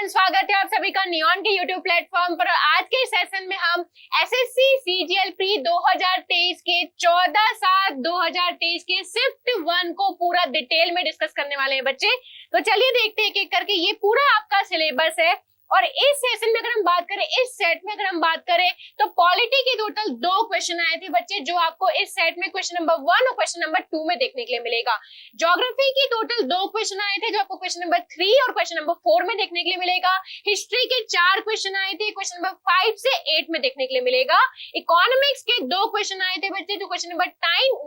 Everyone, स्वागत है आप सभी का नियॉन के यूट्यूब प्लेटफॉर्म पर। आज के सेशन में हम एसएससी सीजीएल प्री 2023 के 14/7/2023 के शिफ्ट 1 को पूरा डिटेल में डिस्कस करने वाले हैं बच्चे। तो चलिए देखते हैं एक एक करके। ये पूरा आपका सिलेबस है और इस सेशन में अगर हम बात करें, इस सेट में अगर हम बात करें तो पॉलिटी के टोटल 2 क्वेश्चन आए थे बच्चे, जो आपको इस सेट में क्वेश्चन नंबर 1 और क्वेश्चन नंबर 2 में देखने के लिए मिलेगा। ज्योग्राफी की टोटल 2 क्वेश्चन आए थे, जो आपको क्वेश्चन नंबर 3 और क्वेश्चन नंबर 4 में देखने के लिए मिलेगा। हिस्ट्री के 4 क्वेश्चन आए थे, क्वेश्चन नंबर 5 से 8 में देखने के लिए मिलेगा। इकोनॉमिक्स के 2 क्वेश्चन आए थे बच्चे, जो क्वेश्चन नंबर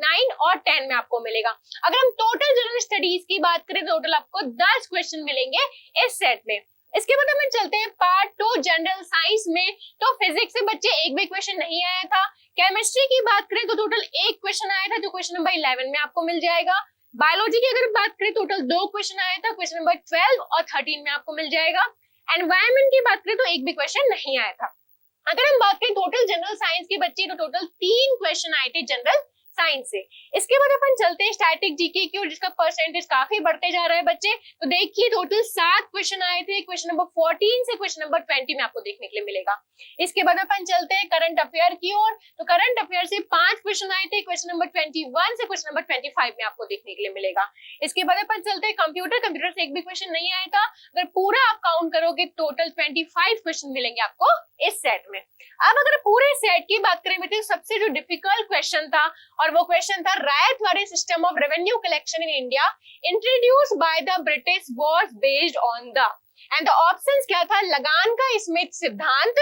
9 और 10 में आपको मिलेगा। अगर हम टोटल जनरल स्टडीज की बात करें, टोटल आपको 10 क्वेश्चन मिलेंगे इस सेट में। इसके बाद हम चलते हैं पार्ट 2 जनरल साइंस में। तो फिजिक्स से बच्चे एक भी क्वेश्चन नहीं आया था। केमिस्ट्री की बात करें तो टोटल 1 क्वेश्चन आया था, जो क्वेश्चन नंबर 11 में आपको मिल जाएगा। बायोलॉजी की अगर बात करें टोटल 2 क्वेश्चन आया था, क्वेश्चन नंबर 12 और 13 में आपको मिल जाएगा। एनवायरमेंट की बात करें तो एक भी क्वेश्चन नहीं आया था। अगर हम बात करें टोटल जनरल साइंस के बच्चे, तो टोटल 3 क्वेश्चन आए थे जनरल साइंस से। इसके बाद अपन चलते हैं स्टैटिक जीके की ओर, जिसका परसेंटेज काफी बढ़ते जा रहा है बच्चे। तो देखिए टोटल 7 क्वेश्चन आए थे, क्वेश्चन नंबर 14 से क्वेश्चन नंबर 20 में आपको देखने के लिए मिलेगा। इसके बाद अपन चलते हैं करंट अफेयर की ओर। तो करंट अफेयर से 5 क्वेश्चन आए थे, क्वेश्चन नंबर 21 से क्वेश्चन नंबर 25 में आपको देखने के लिए मिलेगा। इसके बाद अपन चलते हैं कंप्यूटर से एक भी क्वेश्चन नहीं आया था। अगर पूरा आप काउंट करोगे टोटल 25 क्वेश्चन मिलेंगे आपको इस सेट में। अब अगर पूरे सेट की बात करें बेटे, सबसे जो डिफिकल्ट क्वेश्चन था और वो क्वेश्चन था Ryotwari system of revenue collection in India introduced by the British was based on the, and the options क्या था? लगान का स्मिथ सिद्धांत,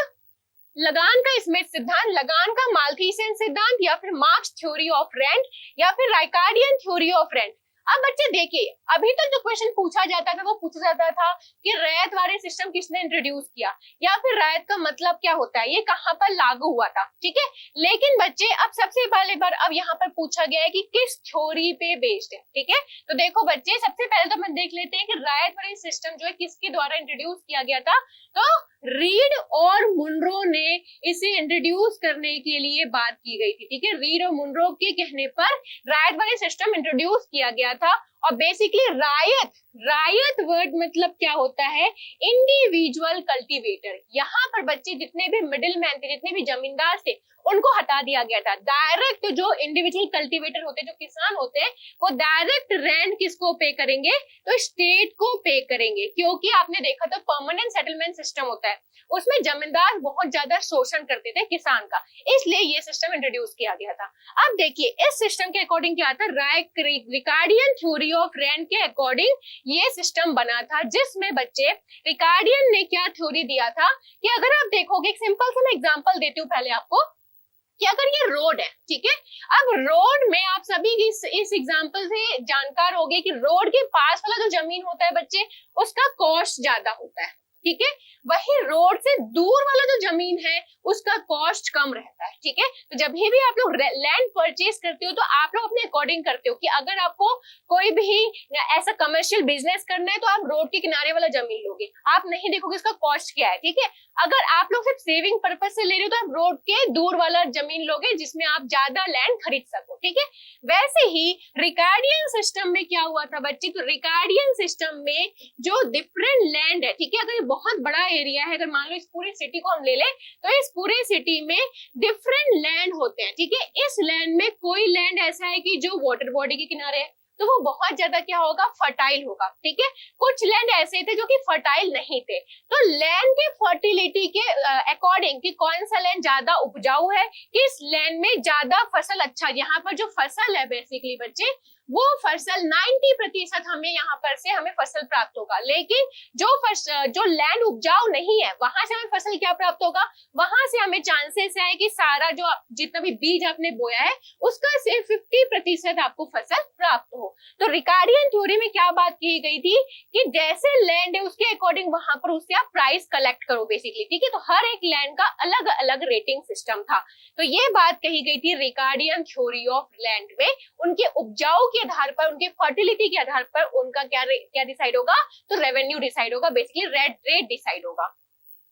लगान का स्मिथ सिद्धांत, लगान का माल्थीसियन सिद्धांत, या फिर मार्क्स थ्योरी ऑफ रेंट, या फिर राइकार्डियन थ्योरी ऑफ रेंट। अब बच्चे देखिए, अभी तक जो क्वेश्चन पूछा जाता था वो पूछा जाता था कि रैयत वाले सिस्टम किसने इंट्रोड्यूस किया, या फिर रैयत का मतलब क्या होता है, ये कहां पर लागू हुआ था, ठीक है। लेकिन बच्चे अब सबसे पहले बार अब यहाँ पर पूछा गया है कि किस थ्योरी पे बेस्ड है, ठीक है। तो देखो बच्चे, सबसे पहले तो अपन देख लेते हैं कि रैयत वाली सिस्टम जो है किसके द्वारा इंट्रोड्यूस किया गया था। तो रीड और मुनरो ने इसे इंट्रोड्यूस करने के लिए बात की गई थी, ठीक है। रीड और मुनरो के कहने पर रैयत वाली सिस्टम इंट्रोड्यूस किया गया था। और बेसिकली रायत वर्ड मतलब क्या होता है? Individual cultivator. यहाँ पर बच्चे जितने भी मिडिल मैन थे, जितने भी जमींदार थे, उनको हटा दिया गया था। डायरेक्ट जो इंडिविजुअल कल्टीवेटर होते हैं, जो किसान होते हैं, वो डायरेक्ट रेंट किसको पे करेंगे? तो स्टेट को पे करेंगे। क्योंकि आपने देखा था परमानेंट सेटलमेंट सिस्टम होता है, उसमें जमींदार बहुत ज्यादा शोषण करते थे किसान का, इसलिए ये सिस्टम इंट्रोड्यूस किया गया था। अब देखिए इस सिस्टम के अकॉर्डिंग क्या था? रिकार्डियन थ्योरी ऑफ रेंट के अकॉर्डिंग ये सिस्टम बना था, जिसमें बच्चे रिकार्डियन ने क्या थ्योरी दिया था कि अगर आप देखोगे, एक सिंपल सा मैं एग्जांपल देती हूँ पहले आपको, कि अगर ये रोड है, ठीक है। अब रोड में आप सभी इस एग्जांपल से जानकार होंगे कि रोड के पास वाला जो जमीन होता है बच्चे, उसका कॉस्ट ज्यादा होता है, ठीक है। वही रोड से दूर वाला जो जमीन है उसका कॉस्ट कम रहता है, ठीक है। तो जब भी आप लोग लैंड परचेज करते हो तो आप लोग अपने अकॉर्डिंग करते हो कि अगर आपको कोई भी ऐसा कमर्शियल बिजनेस करना है तो आप रोड के किनारे वाला जमीन लोगे, आप नहीं देखोगे इसका कॉस्ट क्या है, ठीक है। अगर आप लोग सिर्फ सेविंग पर्पज से ले रहे हो तो आप रोड के दूर वाला जमीन लोगे, जिसमें आप ज्यादा लैंड खरीद सको, ठीक है। वैसे ही रिकार्डियन सिस्टम में क्या हुआ था बच्चे? तो रिकार्डियन सिस्टम में जो डिफरेंट लैंड है, ठीक है, अगर ये बहुत बड़ा एरिया है, अगर मान लो इस पूरी सिटी को हम ले लें, तो इस पूरे सिटी में डिफरेंट लैंड होते हैं, ठीक है। इस लैंड में कोई लैंड ऐसा है कि जो वाटर बॉडी के किनारे है, तो वो बहुत ज्यादा क्या होगा? फर्टाइल होगा, ठीक है। कुछ लैंड ऐसे थे जो कि फर्टाइल नहीं थे। तो लैंड की फर्टिलिटी के अकॉर्डिंग कि कौन सा लैंड ज्यादा उपजाऊ है, किस लैंड में ज्यादा फसल अच्छा, यहाँ पर जो फसल है बेसिकली बच्चे, वो फसल 90% हमें यहाँ पर से हमें फसल प्राप्त होगा। लेकिन जो लैंड उपजाऊ नहीं है, वहां से हमें फसल क्या प्राप्त होगा? वहां से हमें चांसेस है कि सारा जो जितना भी बीज आपने बोया है उसका सिर्फ 50% आपको फसल प्राप्त हो। तो रिकार्डियन थ्योरी में क्या बात की गई थी कि जैसे लैंड है उसके अकॉर्डिंग वहां पर उससे आप प्राइस कलेक्ट करो बेसिकली, ठीक है। तो हर एक लैंड का अलग अलग रेटिंग सिस्टम था। तो ये बात कही गई थी रिकार्डियन थ्योरी ऑफ लैंड में। उनके उपजाऊ के आधार पर, उनके फर्टिलिटी के आधार पर उनका क्या डिसाइड होगा? तो रेवेन्यू डिसाइड होगा, बेसिकली रेट डिसाइड होगा।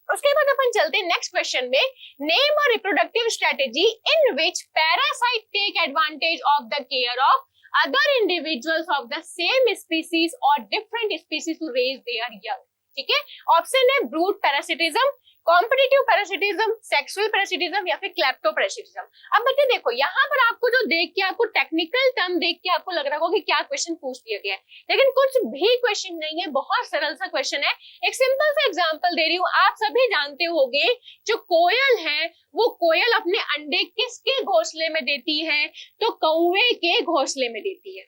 उसके बाद अपन चलते हैं नेक्स्ट क्वेश्चन में। Name a reproductive strategy in which parasite take advantage of the care of other individuals of the same species or different species to raise their young। ठीक है, option है brood parasitism, competitive parasitism, sexual parasitism या फिर क्लेप्टोपैरासिटिज्म। अब बच्चे देखो यहाँ पर आपको जो देख के आपको टेक्निकल टर्म देख के आपको लग रहा होगा कि क्या क्वेश्चन पूछ दिया गया है, लेकिन कुछ भी क्वेश्चन नहीं है, बहुत सरल सा क्वेश्चन है। एक सिंपल सा एग्जांपल दे रही हूँ, आप सभी जानते होंगे जो कोयल है वो कोयल अपने अंडे किसके घोंसले में देती है, तो कौवे के घोंसले में देती है,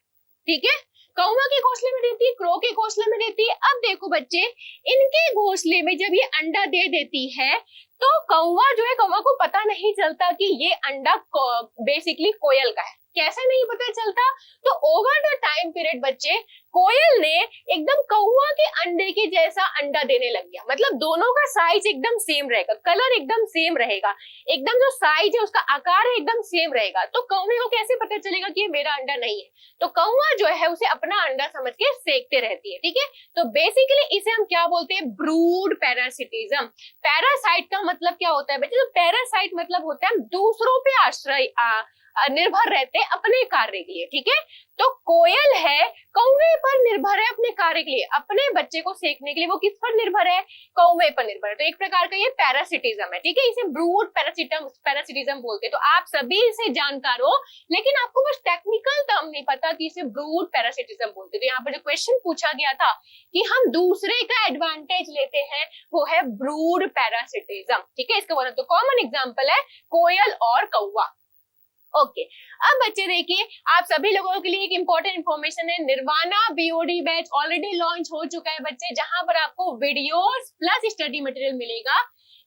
ठीक है, कौवा के घोंसले में देती है, क्रो के घोंसले में देती है। अब देखो बच्चे, इनके घोंसले में जब ये अंडा दे देती है तो कौवा जो है, कौवा को पता नहीं चलता कि ये अंडा बेसिकली कोयल का है, कैसे नहीं पता चलता, तो ओवर द टाइम पीरियड बच्चे कोयल ने एकदम कौवा के अंडे के जैसा अंडा देने लग गया, मतलब दोनों का साइज एकदम सेम रहेगा, कलर एकदम सेम रहेगा, एकदम जो साइज है उसका आकार है एकदम सेम रहेगा, तो कौवे को कैसे पता चलेगा कि ये मेरा अंडा नहीं है, तो कौवा जो है उसे अपना अंडा समझ के सेकते रहती है, ठीक है। तो बेसिकली इसे हम क्या बोलते हैं, ब्रूड पैरासिटिज्म। पैरासाइट का मतलब क्या होता है बच्चे, तो पैरासाइट मतलब होता है हम दूसरों पे आश्रय निर्भर रहते हैं अपने कार्य के लिए, ठीक है। तो कोयल है कौवे पर निर्भर है अपने कार्य के लिए, अपने बच्चे को सेकने के लिए वो किस पर निर्भर है, कौवे पर निर्भर है, तो एक प्रकार का ये पैरासिटिज्म है, ठीक है, इसे ब्रूड पैरासिटिज्म बोलते हैं। तो आप सभी इसे जानकार हो, लेकिन आपको बस टेक्निकल टर्म नहीं पता कि इसे ब्रूड पैरासिटिज्म बोलते हैं। तो यहाँ पर जो क्वेश्चन पूछा गया था कि हम दूसरे का एडवांटेज लेते हैं, वो है ब्रूड पैरासिटिज्म, ठीक है। इसका तो कॉमन एग्जाम्पल है कोयल और कौवा। ओके, अब बच्चे देखिए, आप सभी लोगों के लिए एक इंपॉर्टेंट इंफॉर्मेशन है, nirvana BOD batch already launch हो चुका है बच्चे, जहां पर आपको वीडियोस प्लस स्टडी मटेरियल मिलेगा।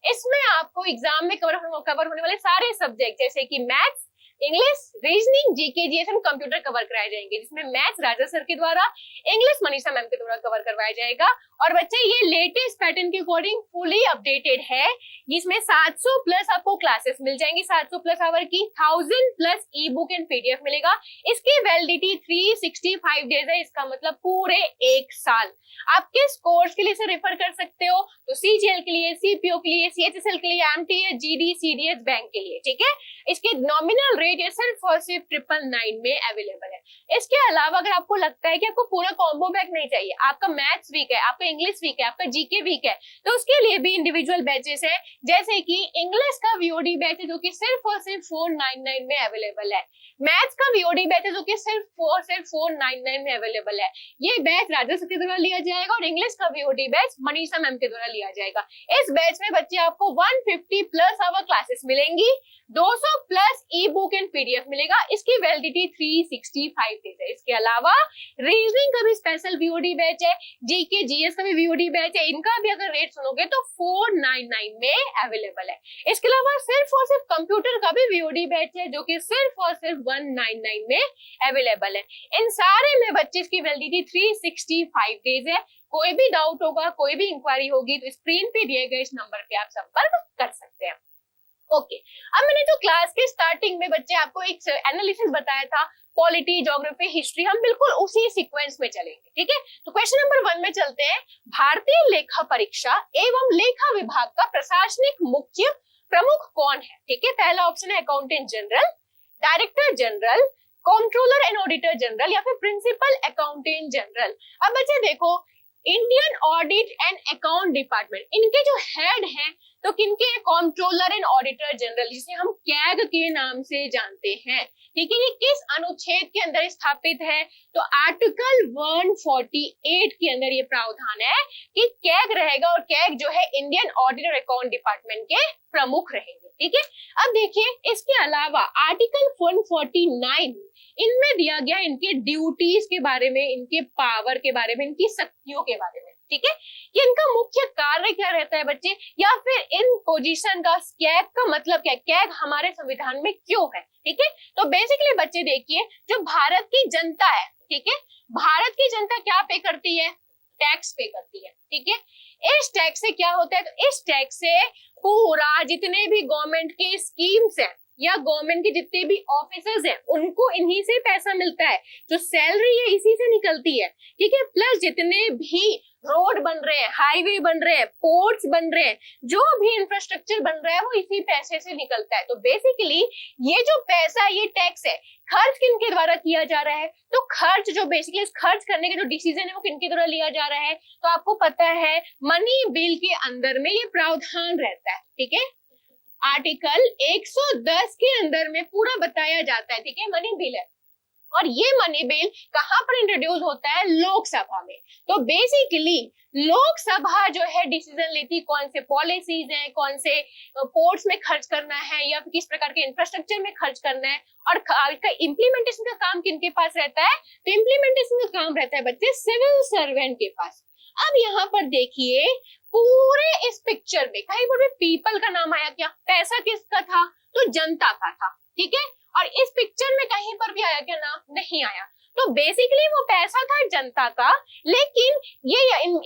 इसमें आपको एग्जाम में कवर होने वाले सारे सब्जेक्ट जैसे कि maths, English, reasoning, GK, GS, computer cover कराए जाएंगे, जिसमें मैथ्स राजा सर के द्वारा, इंग्लिश मनीषा मैम के द्वारा कवर करवाया जाएगा। और बच्चे ये लेटेस्ट पैटर्न के अकॉर्डिंग फुली अपडेटेड है, जिसमें 700 प्लस आपको क्लासेस मिल जाएंगी, 700 प्लस आवर की, 1000 plus E book and PDF मिलेगा। इसकी वैलिडिटी 365 डेज है, इसका मतलब पूरे 1 साल। आप किस कोर्स के लिए इसे रेफर कर सकते हो, तो सीजीएल के लिए, सीपीओ के लिए, सीएचएसएल के लिए, एमटीएस, जीडी, सीडीएस, बैंक के लिए, ठीक है। इसके नॉमिनल रेट ये सिर्फ और सिर्फ 999 में अवेलेबल है। इसके अलावा अगर आपको लगता है कि आपको पूरा कॉम्बो पैक नहीं चाहिए, आपका मैथ्स वीक है, आपका इंग्लिश वीक है, आपका जीके वीक है, तो उसके लिए भी इंडिविजुअल बैचेस है, जैसे कि इंग्लिश का वीओडी बैच है जो कि सिर्फ और सिर्फ 499 में अवेलेबल है, मैथ्स का वीओडी बैच है जो कि सिर्फ और सिर्फ 499 में अवेलेबल है। ये बैच राजा सर के द्वारा लिया जाएगा और इंग्लिश का वीओडी बैच मनीषा मैम के द्वारा लिया जाएगा। इस बैच में बच्चे आपको 150 प्लस आवर क्लासेस मिलेंगी, 200 plus E book and PDF मिलेगा, इसकी वैलिडिटी 365 डेज है। इसके अलावा रीजनिंग का भी स्पेशल वीओडी बैच है, जीके जीएस का भी वीओडी बैच है, इनका भी अगर रेट सुनोगे तो 499 में अवेलेबल है। इसके अलावा सिर्फ और सिर्फ कंप्यूटर का भी वीओडी बैच है जो कि सिर्फ और सिर्फ 199 में अवेलेबल है। इन सारे में बच्चे की वैलिडिटी 365 डेज है। कोई भी डाउट होगा, कोई भी इंक्वायरी होगी तो स्क्रीन पे दिए गए इस नंबर पे आप संपर्क कर सकते हैं। ओके, अब मैंने जो क्लास के स्टार्टिंग में बच्चे आपको एक एनालिसिस बताया था, पॉलिटी, ज्योग्राफी, हिस्ट्री, हम बिल्कुल उसी सीक्वेंस में चलेंगे, ठीक है। तो क्वेश्चन नंबर 1 में चलते हैं। भारतीय लेखा परीक्षा एवं लेखा विभाग का प्रशासनिक मुख्य प्रमुख कौन है, ठीक है। पहला ऑप्शन है accountant general, director general, controller and auditor general या फिर प्रिंसिपल अकाउंटेंट जनरल। अब बच्चे देखो, Indian audit and account department, इनके जो हेड हैं तो किनके, कंट्रोलर एंड ऑडिटर जनरल, जिसे हम कैग के नाम से जानते हैं, ठीक है। ये किस अनुच्छेद के अंदर स्थापित है, तो आर्टिकल 148 के अंदर ये प्रावधान है कि कैग रहेगा और कैग जो है इंडियन ऑडिट और अकाउंट डिपार्टमेंट के प्रमुख रहेंगे, ठीक है। अब देखिए, इसके अलावा आर्टिकल 149 इनमें दिया गया इनके ड्यूटीज के बारे में, इनके पावर के बारे में, इनकी शक्तियों के बारे में, ठीक है। ये इनका मुख्य कार्य क्या रहता है बच्चे, या फिर इन पोजीशन का, कैग का मतलब क्या है, कैग हमारे संविधान में क्यों है, ठीक है। तो बेसिकली बच्चे देखिए, जो भारत की जनता है, ठीक है, भारत की जनता क्या पे करती है, टैक्स पे करती है, ठीक है। इस टैक्स से क्या होता है, तो इस टैक्स से पूरा जितने भी गवर्नमेंट के स्कीम्स है या गवर्नमेंट के जितने भी ऑफिसर्स हैं उनको इन्हीं से पैसा मिलता है, जो सैलरी है इसी से निकलती है, ठीक है। प्लस जितने भी रोड बन रहे हैं, हाईवे बन रहे हैं, पोर्ट्स बन रहे हैं, जो भी इंफ्रास्ट्रक्चर बन रहा है वो इसी पैसे से निकलता है। तो बेसिकली ये जो पैसा, ये टैक्स है, खर्च किनके द्वारा किया जा रहा है? तो खर्च जो बेसिकली खर्च करने का जो डिसीजन है वो किनके द्वारा लिया जा रहा है? तो आपको पता है मनी बिल के अंदर में ये प्रावधान रहता है, ठीक है। आर्टिकल 110 के अंदर में पूरा बताया जाता है, ठीक है, मनी बिल है। और ये मनी बिल कहां पर इंट्रोड्यूस होता है? लोकसभा में। तो बेसिकली लोकसभा जो है डिसीजन लेती कौन से पॉलिसीज हैं, कौन से पोर्ट्स में खर्च करना है या फिर किस प्रकार के इंफ्रास्ट्रक्चर में खर्च करना है, और इसका इम्प्लीमेंटेशन का काम किनके पास रहता है? तो इम्प्लीमेंटेशन का काम रहता है बच्चे सिविल सर्वेंट के पास। अब यहाँ पर देखिए पूरे इस पिक्चर में कहीं पर भी पीपल का नाम आया क्या? पैसा किसका था? तो जनता का था, ठीक है। और इस पिक्चर में कहीं पर भी आया क्या नाम? नहीं आया। तो बेसिकली वो पैसा था जनता का, लेकिन ये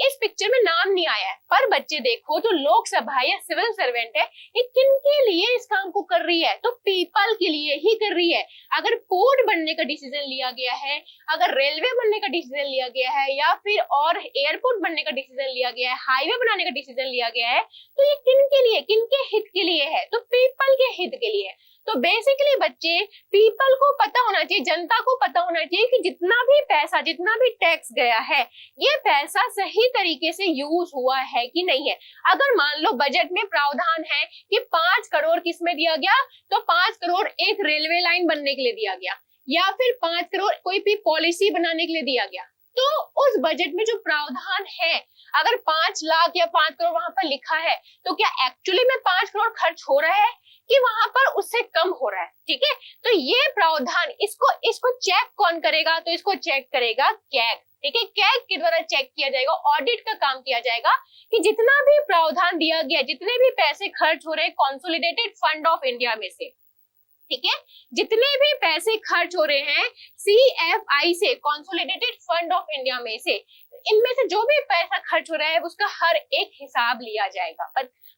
इस पिक्चर में नाम नहीं आया है। पर बच्चे देखो जो लोकसभा या सिविल सर्वेंट है, ये किन के लिए इस काम को कर रही है? तो पीपल के लिए ही कर रही है। अगर पोर्ट बनने का डिसीजन लिया गया है, अगर रेलवे बनने का डिसीजन लिया गया है, या फिर और एयरपोर्ट बनने का डिसीजन लिया गया है, हाईवे बनाने का डिसीजन लिया गया है, तो ये किन के लिए, किनके हित के लिए है? तो पीपल के हित के लिए। तो बेसिकली बच्चे पीपल को पता होना चाहिए, जनता को पता होना चाहिए कि जितना भी पैसा, जितना भी टैक्स गया है, ये पैसा सही तरीके से यूज हुआ है कि नहीं है। अगर मान लो बजट में प्रावधान है कि 5 करोड़ किस में दिया गया, तो 5 करोड़ एक रेलवे लाइन बनने के लिए दिया गया, या फिर 5 करोड़ कोई भी पॉलिसी बनाने के लिए दिया गया, तो उस बजट में जो प्रावधान है, अगर 5 लाख या 5 करोड़ वहां पर लिखा है, तो क्या एक्चुअली में 5 करोड़ खर्च हो रहा है कि वहां पर उससे कम हो रहा है? ठीक है। तो ये प्रावधान, इसको चेक कौन करेगा? तो इसको चेक करेगा कैग, ठीक है। कैग के द्वारा चेक किया जाएगा, ऑडिट का काम किया जाएगा कि जितना भी प्रावधान दिया गया, जितने भी पैसे खर्च हो रहे हैं कंसोलिडेटेड फंड ऑफ इंडिया में से, ठीक है, जितने भी पैसे खर्च हो रहे हैं CFI से, कंसोलिडेटेड फंड ऑफ इंडिया में से, इनमें से जो भी पैसा खर्च हो रहा है उसका हर एक हिसाब लिया जाएगा।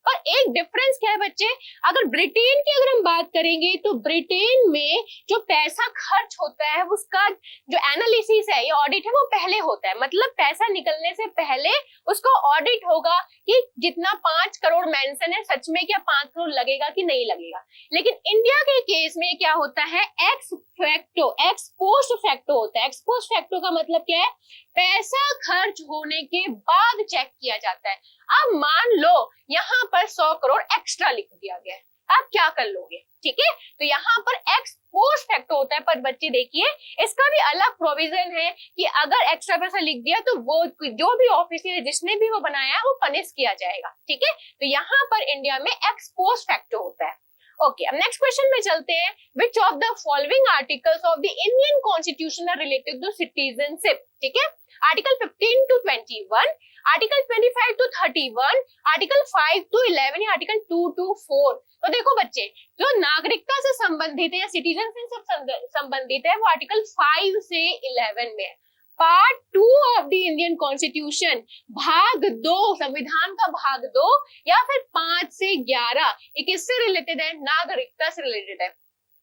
पर एक डिफरेंस क्या है बच्चे? अगर ब्रिटेन की अगर हम बात करेंगे, तो ब्रिटेन में जो पैसा खर्च होता है उसका जो एनालिसिस है, ये ऑडिट है, वो पहले होता है। मतलब पैसा निकलने से पहले उसका ऑडिट होगा कि जितना 5 करोड़ मेंशन है, सच में क्या 5 करोड़ लगेगा कि नहीं लगेगा। लेकिन इंडिया के केस में क्या होता है? एक्स पोस्ट फैक्टो होता है। एक्स पोस्ट फैक्टो का मतलब क्या है? पैसा खर्च होने के बाद चेक किया जाता है। अब मान लो यहाँ पर 100 करोड़ एक्स्ट्रा लिख दिया गया है, आप क्या कर लोगे? ठीक है, तो यहाँ पर एक्स पोस्ट फैक्टो होता है। पर बच्चे देखिए इसका भी अलग प्रोविजन है कि अगर एक्स्ट्रा पैसा लिख दिया तो वो जो भी ऑफिसर जिसने भी वो बनाया वो पनिश किया जाएगा। ठीक है, तो यहाँ पर इंडिया में एक्स पोस्ट फैक्टो होता है। ओके, अब नेक्स्ट क्वेश्चन में चलते हैं। Which of the following articles of the Indian constitution are related to citizenship? ठीक है, article 15 to 21, article 25 to 31, article 5 to 11 या आर्टिकल 2 to 4। तो देखो बच्चे, जो नागरिकता से संबंधित है या सिटीजनशिप से संबंधित है वो आर्टिकल 5 से 11 में है। Part 2 of the Indian constitution, भाग 2, संविधान का भाग 2 या फिर 5 से 11, ये किससे रिलेटेड है? नागरिकता से रिलेटेड है।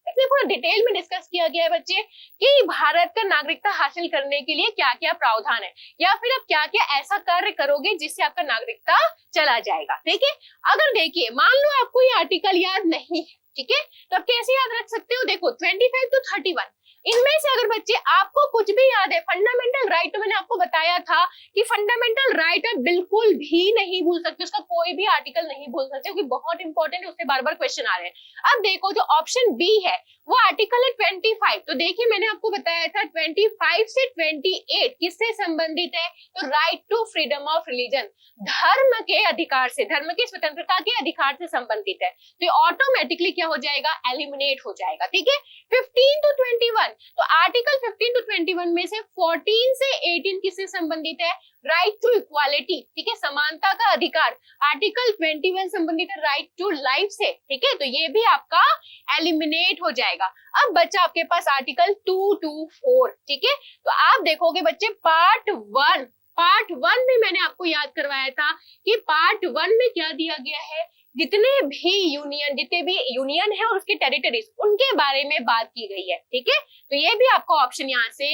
इसमें पूरा डिटेल में डिस्कस किया गया है बच्चे कि भारत का नागरिकता हासिल करने के लिए क्या क्या प्रावधान है, या फिर आप क्या क्या ऐसा कार्य करोगे जिससे आपका नागरिकता चला जाएगा। ठीक है, अगर देखिए मान लो आपको ये आर्टिकल याद नहीं है, ठीक है, तो आप कैसे याद रख सकते हो? देखो 25 to 31, इनमें से अगर बच्चे आपको कुछ भी याद है, फंडामेंटल राइट, तो मैंने आपको बताया था कि फंडामेंटल राइट आप बिल्कुल भी नहीं भूल सकते, उसका कोई भी आर्टिकल नहीं भूल सकते क्योंकि बहुत इंपॉर्टेंट है, उससे बार बार क्वेश्चन आ रहे हैं। अब देखो जो ऑप्शन बी है वो आर्टिकल है 25। तो देखिए मैंने आपको बताया था 25 से 28 किससे संबंधित है? तो right to freedom of religion, धर्म के अधिकार से, धर्म की स्वतंत्रता के अधिकार से संबंधित है। तो ये ऑटोमेटिकली क्या हो जाएगा? एलिमिनेट हो जाएगा। ठीक है, 15 to 21, तो आर्टिकल 15 to 21 में से 14 से 18 किससे संबंधित है? राइट टू इक्वालिटी, ठीक है, समानता का अधिकार। आर्टिकल 21 संबंधित है राइट टू लाइफ से। ठीक है, तो ये भी आपका एलिमिनेट हो जाएगा। अब बच्चा आपके पास आर्टिकल 2 to 4। ठीक है, तो आप देखोगे बच्चे पार्ट 1 में मैंने आपको याद करवाया था कि पार्ट 1 में क्या दिया गया है जितने भी यूनियन है और उसके टेरिटरीज, उनके बारे में बात की गई है। ठीक है, तो ये भी आपको ऑप्शन यहाँ से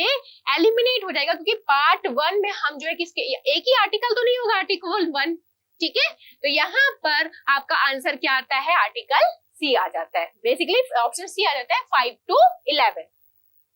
एलिमिनेट हो जाएगा, क्योंकि पार्ट 1 में हम जो है किसके, एक ही आर्टिकल तो नहीं होगा, आर्टिकल 1। ठीक है, तो यहाँ पर आपका आंसर क्या आता है, आर्टिकल सी आ जाता है। बेसिकली ऑप्शन सी आ जाता है 5 to 11।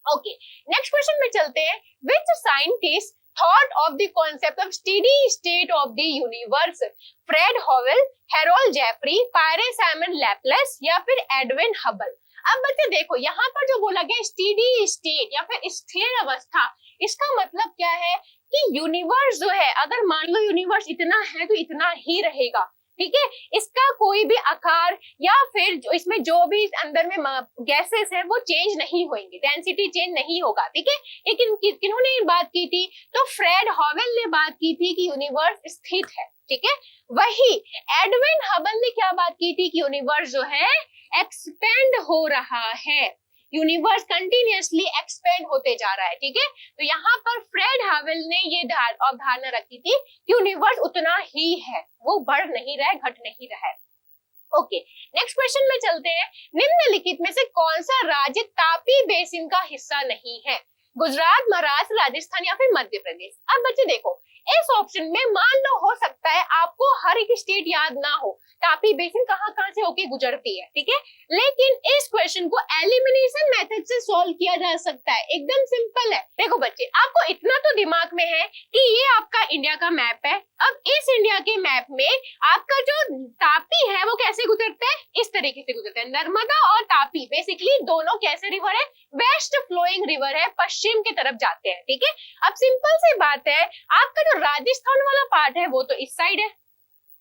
ओके, नेक्स्ट क्वेश्चन में चलते हैं। Which scientist thought of the concept of steady state of the universe? Fred Hoyle, Harold Jeffrey, Pierre Simon Laplace या फिर एडविन हबल? अब बच्चे देखो, यहाँ पर जो बोला गया स्टेडी स्टेट या फिर स्थिर अवस्था, इसका मतलब क्या है कि यूनिवर्स जो है, अगर मान लो यूनिवर्स इतना है तो इतना ही रहेगा। ठीक है, इसका कोई भी आकार या फिर जो इसमें जो भी अंदर में गैसेस है वो चेंज नहीं होंगे, डेंसिटी चेंज नहीं होगा। ठीक है, लेकिन किन्होंने बात की थी, तो फ्रेड हॉवेल ने बात की थी कि यूनिवर्स स्थित है। ठीक है, वही एडविन हबल ने क्या बात की थी कि यूनिवर्स जो है एक्सपेंड हो रहा है, यूनिवर्स कंटिन्यूअसली एक्सपेंड होते जा रहा है। ठीक है, तो यहाँ पर फ्रेड हॉवेल ने ये अवधारणा रखी थी कि यूनिवर्स उतना ही है, वो बढ़ नहीं रहा है, घट नहीं रहा है। ओके, नेक्स्ट क्वेश्चन में चलते हैं। निम्नलिखित में से कौन सा राज्य तापी बेसिन का हिस्सा नहीं है? गुजरात, महाराष्ट्र, राजस्थान या फिर मध्य प्रदेश? अब बच्चे देखो, इस ऑप्शन में मान लो हो सकता है आपको हर एक स्टेट याद ना हो, तापी बेसिन कहाँ से होके गुजरती है। ठीक है, लेकिन इस क्वेश्चन को एलिमिनेशन मेथड से सॉल्व किया जा सकता है, एकदम सिंपल है। देखो बच्चे, आपको इतना तो दिमाग में है कि ये आपका इंडिया का मैप है। अब इस इंडिया के मैप में आपका जो तापी है वो कैसे गुजरता है, इस तरीके से गुजरता है। नर्मदा और तापी बेसिकली दोनों कैसे रिवर है, वेस्ट फ्लोइंग रिवर है, पश्चिम की तरफ जाते हैं। ठीक है, अब सिंपल सी बात है, आपका जो राजस्थान वाला पार्ट है वो तो इस साइड है।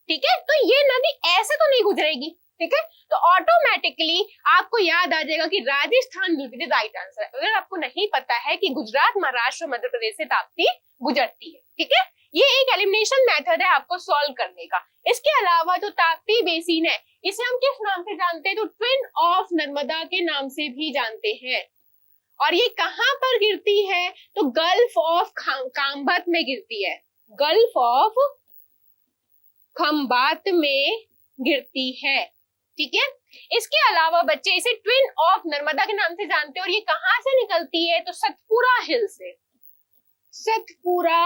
ठीक है, तो ये नदी ऐसे तो नहीं गुजरेगी। ठीक है, तो ऑटोमेटिकली आपको याद आ जाएगा कि Rajasthan will be the right answer. अगर आपको नहीं पता है कि गुजरात, महाराष्ट्र, मध्य प्रदेश से ताप्ती गुजरती है। ठीक है, ये एक एलिमिनेशन मेथड है आपको सॉल्व करने का। इसके अलावा जो ताप्ती बेसिन है, इसे हम किस नाम से जानते हैं, तो ट्विन ऑफ नर्मदा के नाम से भी जानते हैं। और ये कहां पर गिरती है, तो गल्फ ऑफ खंबात में गिरती है, गल्फ ऑफ खंबात में गिरती है। ठीक है, इसके अलावा बच्चे इसे ट्विन ऑफ नर्मदा के नाम से जानते हैं। और ये कहां से निकलती है, तो सतपुरा हिल से, सतपुरा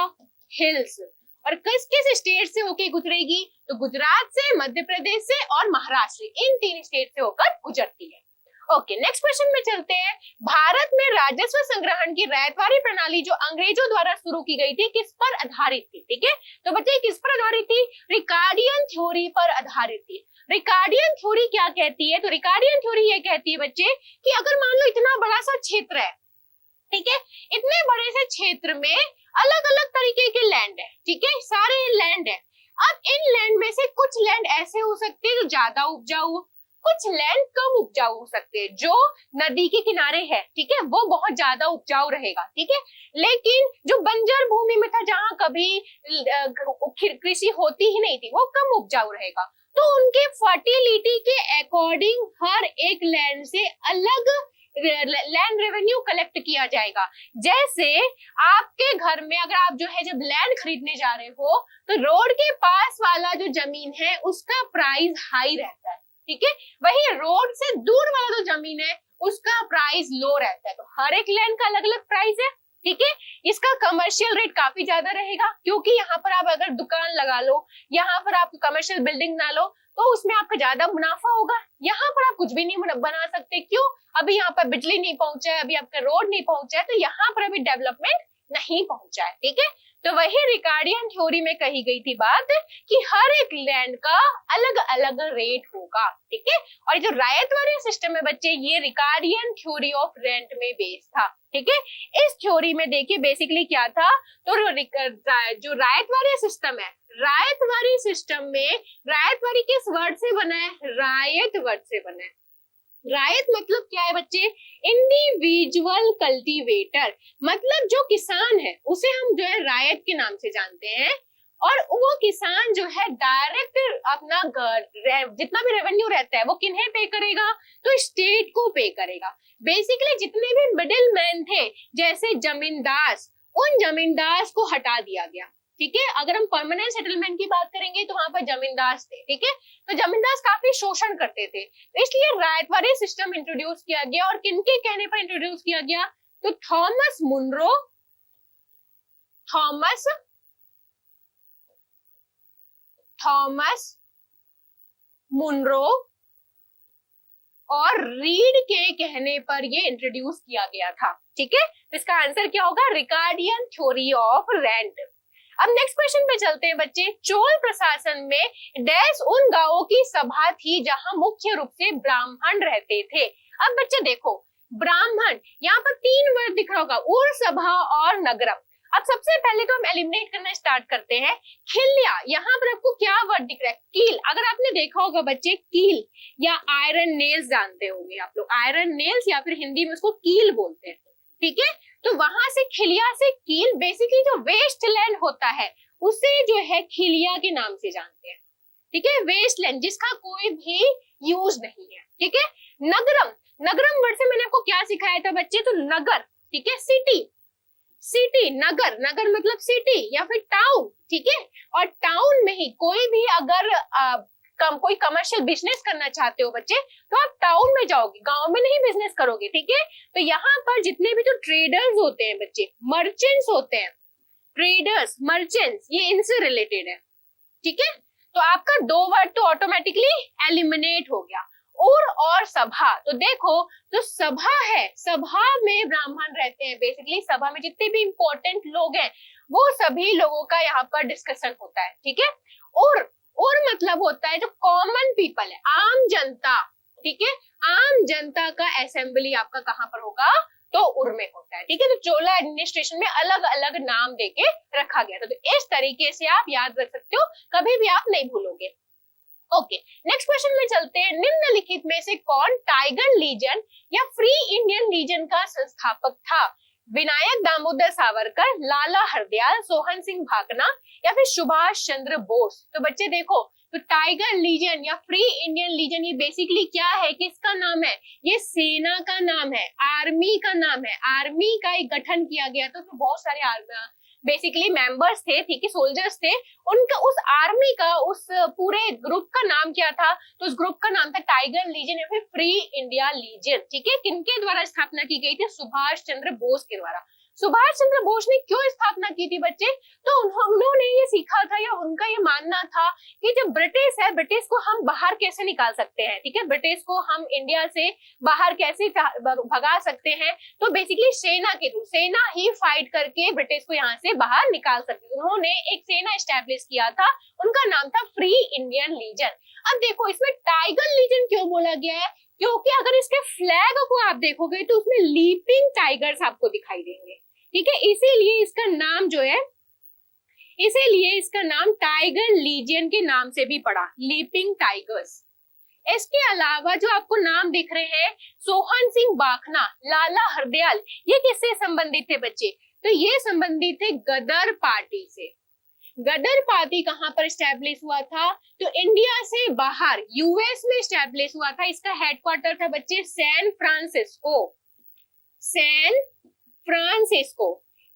हिल्स। और किस किस स्टेट से होके गुजरेगी, तो गुजरात से, मध्य प्रदेश से और महाराष्ट्र, इन 3 स्टेट से होकर गुजरती है। ओके, नेक्स्ट क्वेश्चन में चलते हैं। भारत में राजस्व संग्रहण की रैयतवारी प्रणाली जो अंग्रेजों द्वारा शुरू की गई थी, किस पर आधारित थी? ठीक है, तो बच्चे किस पर आधारित थी, रिकार्डियन थ्योरी पर आधारित थी। रिकार्डियन थ्योरी क्या कहती है, तो रिकार्डियन थ्योरी ये कहती है बच्चे कि अगर मान लो इतना बड़ा सा क्षेत्र है, ठीक है, इतने बड़े से क्षेत्र में अलग अलग तरीके के लैंड है। ठीक है, सारे लैंड है। अब इन लैंड में से कुछ लैंड ऐसे हो सकते हैं जो ज्यादा उपजाऊ, कुछ लैंड कम उपजाऊ हो सकते हैं। जो नदी के किनारे है, ठीक है, वो बहुत ज्यादा उपजाऊ रहेगा। ठीक है, लेकिन जो बंजर भूमि में था, जहां कभी कृषि होती ही नहीं थी, वो कम उपजाऊ रहेगा। तो उनके फर्टिलिटी के अकॉर्डिंग हर एक लैंड से अलग लैंड रेवेन्यू कलेक्ट किया जाएगा। जैसे आपके घर में अगर आप जो है जब लैंड खरीदने जा रहे हो, तो रोड के पास वाला जो जमीन है उसका प्राइस हाई रहता है। ठीक है, वही रोड से दूर वाला जो जमीन है उसका प्राइस लो रहता है। तो हर एक लैंड का अलग अलग प्राइस है। ठीक है, इसका कमर्शियल रेट काफी ज्यादा रहेगा, क्योंकि यहाँ पर आप अगर दुकान लगा लो, यहाँ पर आप कमर्शियल बिल्डिंग ना लो, तो उसमें आपका ज्यादा मुनाफा होगा। यहाँ पर आप कुछ भी नहीं बना सकते, क्यों, अभी यहाँ पर बिजली नहीं पहुंचा है, अभी आपका रोड नहीं पहुंचा है, तो यहाँ पर अभी डेवलपमेंट नहीं पहुंचा है। ठीक है, तो वही रिकार्डियन थ्योरी में कही गई थी बात कि हर एक लैंड का अलग अलग रेट होगा। ठीक है, और जो रायतवारी सिस्टम है बच्चे, ये रिकार्डियन थ्योरी ऑफ रेंट में बेस्ड था। ठीक है, इस थ्योरी में देखिए बेसिकली क्या था, तो जो रायतवारी सिस्टम है, रायतवारी सिस्टम में रायतवारी किस वर्ड से बना है, रायत वर्ड से बना है। रायत मतलब क्या है बच्चे, इंडिविजुअल कल्टीवेटर, मतलब जो किसान है उसे हम जो है रायत के नाम से जानते हैं। और वो किसान जो है डायरेक्ट अपना जितना भी रेवेन्यू रहता है वो किन्हें पे करेगा, तो स्टेट को पे करेगा। बेसिकली जितने भी मिडिल मैन थे, जैसे जमींदार, उन जमींदार को हटा दिया गया। ठीक है। अगर हम परमानेंट सेटलमेंट की बात करेंगे तो वहां पर जमींदार थे, ठीक है। तो जमींदार काफी शोषण करते थे, तो इसलिए रायतवाड़ी सिस्टम इंट्रोड्यूस किया गया। और किनके कहने पर इंट्रोड्यूस किया गया? तो थॉमस मुनरो, थॉमस मुनरो और रीड के कहने पर ये इंट्रोड्यूस किया गया था, ठीक है। तो इसका आंसर क्या होगा? Ricardian theory of rent. अब नेक्स्ट क्वेश्चन पे चलते हैं बच्चे। चोल प्रशासन में डैश उन गांवों की सभा थी जहां मुख्य रूप से ब्राह्मण रहते थे। अब बच्चे देखो, ब्राह्मण, यहाँ पर 3 वर्ड दिख रहा होगा, उर, सभा और नगरम। अब सबसे पहले तो हम एलिमिनेट करना स्टार्ट करते हैं। खिल्या, यहाँ पर आपको क्या वर्ड दिख रहा है? कील। अगर आपने देखा होगा बच्चे, कील या आयरन नेल्स जानते होंगे आप लोग, आयरन नेल्स या फिर हिंदी में उसको कील बोलते हैं, ठीक है। तो वहां से खिलिया से कील, बेसिकली जो वेस्ट लैंड होता है उसे जो है खिलिया के नाम से जानते हैं, ठीक है। वेस्ट लैंड जिसका कोई भी यूज नहीं है, ठीक है। नगरम, नगरम वर्ड से मैंने आपको क्या सिखाया था बच्चे? तो नगर, ठीक है, सिटी, सिटी, नगर, नगर मतलब सिटी या फिर टाउन, ठीक है। और टाउन में ही कोई भी अगर कोई कमर्शियल बिजनेस करना चाहते हो बच्चे, तो आप टाउन में जाओगे, गांव में नहीं बिजनेस करोगे, ठीक है। तो यहाँ पर जितने भी जो ट्रेडर्स होते हैं बच्चे, मर्चेंट्स होते हैं, ट्रेडर्स, मर्चेंट्स, ये इनसे रिलेटेड है, ठीक है। तो आपका 2 वर्ड तो ऑटोमेटिकली एलिमिनेट हो गया। और सभा, तो देखो जो सभा है, सभा में ब्राह्मण रहते हैं, बेसिकली सभा में जितने भी इंपॉर्टेंट लोग हैं वो सभी लोगों का यहाँ पर डिस्कशन होता है, ठीक है। और मतलब होता है जो कॉमन पीपल है, आम जनता, ठीक है। आम जनता का असेंबली आपका कहाँ पर होगा? तो उर में होता है, ठीक है। तो चोला एडमिनिस्ट्रेशन में अलग अलग नाम देके रखा गया था। तो इस तरीके से आप याद रख सकते हो, कभी भी आप नहीं भूलोगे। ओके, नेक्स्ट क्वेश्चन में चलते हैं। निम्नलिखित में से कौन टाइगर लीजन या फ्री इंडियन लीजन का संस्थापक था? विनायक दामोदर सावरकर, लाला हरदयाल, सोहन सिंह भाकना या फिर सुभाष चंद्र बोस। तो बच्चे देखो, तो टाइगर लीजन या फ्री इंडियन लीजन ये बेसिकली क्या है, किसका नाम है? ये सेना का नाम है, आर्मी का नाम है। आर्मी का एक गठन किया गया था, तो बहुत सारे बेसिकली मेंबर्स थे, ठीक है, सोल्जर्स थे। उनका उस आर्मी का उस पूरे ग्रुप का नाम क्या था? तो उस ग्रुप का नाम था टाइगर लीजन या फिर फ्री इंडिया लीजन, ठीक है। किनके द्वारा स्थापना की गई थी? सुभाष चंद्र बोस के द्वारा। सुभाष चंद्र बोस ने क्यों स्थापना की थी बच्चे? तो उन्होंने ये सीखा था या उनका ये मानना था कि जो ब्रिटिश है, ब्रिटिश को हम बाहर कैसे निकाल सकते हैं, ठीक है, ब्रिटिश को हम इंडिया से बाहर कैसे भगा सकते हैं। तो बेसिकली सेना के थ्रू, सेना ही फाइट करके ब्रिटिश को यहाँ से बाहर निकाल सकती है। उन्होंने एक सेना एस्टेब्लिश किया था, उनका नाम था फ्री इंडियन लीजन। अब देखो इसमें टाइगर लीजन क्यों बोला गया है? क्योंकि अगर इसके फ्लैग को आप देखोगे तो उसमें लीपिंग टाइगर्स आपको दिखाई देंगे, ठीक है। इसीलिए इसका नाम जो है, इसीलिए इसका नाम टाइगर लीजियन के नाम से भी पड़ा, लीपिंग टाइगर्स। इसके अलावा जो आपको नाम दिख रहे हैं, सोहन सिंह भाकना, लाला हरदयाल, ये किससे संबंधित थे बच्चे? तो ये संबंधित थे गदर पार्टी से। गदर पार्टी कहां पर स्टैब्लिश हुआ था? तो इंडिया से बाहर यूएस में स्टैब्लिश हुआ था। इसका हेडक्वार्टर था बच्चे सैन फ्रांसिस्को, सैन फ्रांसिस्को।